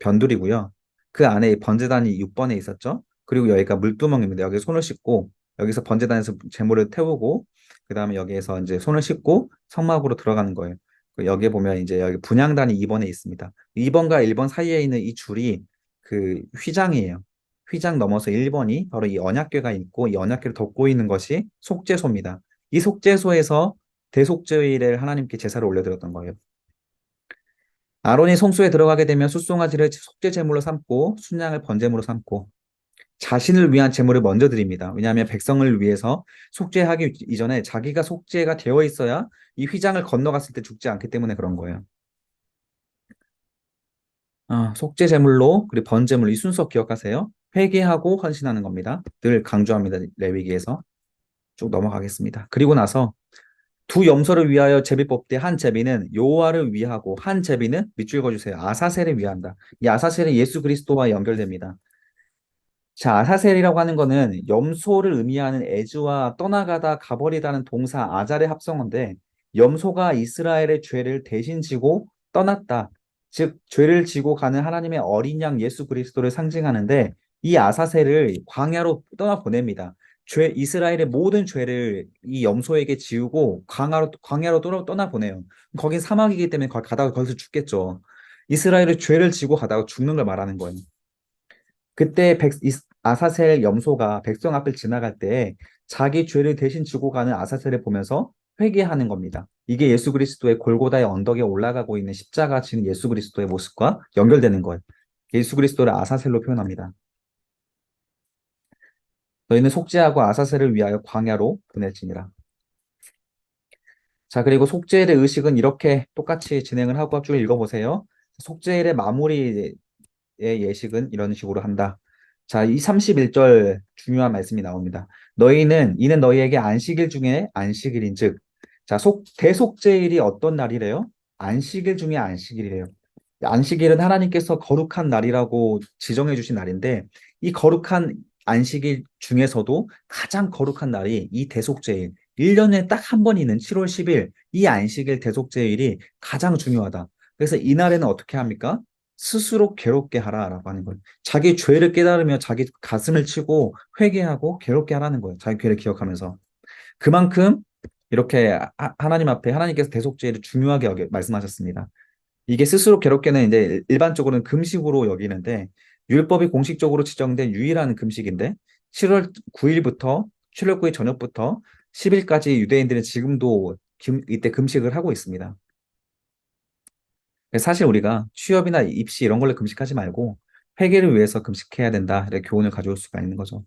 변두리고요. 그 안에 번제단이 6번에 있었죠. 그리고 여기가 물두멍입니다. 여기 손을 씻고 여기서 번제단에서 제물을 태우고 그 다음에 여기에서 이제 손을 씻고 성막으로 들어가는 거예요. 여기에 보면 이제 여기 분향단이 2번에 있습니다. 2번과 1번 사이에 있는 이 줄이 그 휘장이에요. 휘장 넘어서 1번이 바로 이 언약궤가 있고 이 언약궤를 덮고 있는 것이 속죄소입니다. 이 속죄소에서 대속죄일에 하나님께 제사를 올려드렸던 거예요. 아론이 성소에 들어가게 되면 숫송아지를 속죄 제물로 삼고 순양을 번제물로 삼고 자신을 위한 제물을 먼저 드립니다. 왜냐하면 백성을 위해서 속죄하기 이전에 자기가 속죄가 되어 있어야 이 휘장을 건너갔을 때 죽지 않기 때문에 그런 거예요. 속죄 제물로 그리고 번제물 이 순서 기억하세요. 회개하고 헌신하는 겁니다. 늘 강조합니다. 레위기에서. 쭉 넘어가겠습니다. 그리고 나서 두 염소를 위하여 제비 뽑되 한 제비는 여호와를 위하고 한 제비는 밑줄 그어주세요. 아사셀을 위한다. 이 아사셀은 예수 그리스도와 연결됩니다. 자, 아사셀이라고 하는 거는 염소를 의미하는 에즈와 떠나가다 가버리다는 동사 아잘의 합성어인데 염소가 이스라엘의 죄를 대신 지고 떠났다. 즉 죄를 지고 가는 하나님의 어린 양 예수 그리스도를 상징하는데 이 아사셀을 광야로 떠나 보냅니다. 이스라엘의 모든 죄를 이 염소에게 지우고 광야로 떠나 보내요. 거긴 사막이기 때문에 가다가 거기서 죽겠죠. 이스라엘의 죄를 지고 가다가 죽는 걸 말하는 거예요. 그때 아사셀 염소가 백성 앞을 지나갈 때 자기 죄를 대신 지고 가는 아사셀을 보면서 회개하는 겁니다. 이게 예수 그리스도의 골고다의 언덕에 올라가고 있는 십자가 지는 예수 그리스도의 모습과 연결되는 거예요. 예수 그리스도를 아사셀로 표현합니다. 너희는 속죄하고 아사셀을 위하여 광야로 보낼지니라. 자, 그리고 속죄일의 의식은 이렇게 똑같이 진행을 하고 쭉 읽어보세요. 속죄일의 마무리의 예식은 이런 식으로 한다. 자, 이 31절 중요한 말씀이 나옵니다. 이는 너희에게 안식일 중에 안식일인즉. 자, 대속죄일이 어떤 날이래요? 안식일 중에 안식일이래요. 안식일은 하나님께서 거룩한 날이라고 지정해 주신 날인데 이 거룩한 안식일 중에서도 가장 거룩한 날이 이 대속죄일. 1년에 딱 한 번 있는 7월 10일 이 안식일 대속죄일이 가장 중요하다. 그래서 이날에는 어떻게 합니까? 스스로 괴롭게 하라라고 하는 거예요. 자기 죄를 깨달으며 자기 가슴을 치고 회개하고 괴롭게 하라는 거예요. 자기 죄를 기억하면서. 그만큼 이렇게 하나님 앞에 하나님께서 대속죄를 중요하게 말씀하셨습니다. 이게 스스로 괴롭게는 이제 일반적으로는 금식으로 여기는데 율법이 공식적으로 지정된 유일한 금식인데 7월 9일부터 7월 9일 저녁부터 10일까지 유대인들은 지금도 이때 금식을 하고 있습니다. 사실 우리가 취업이나 입시 이런 걸로 금식하지 말고 회개를 위해서 금식해야 된다. 이렇게 교훈을 가져올 수가 있는 거죠.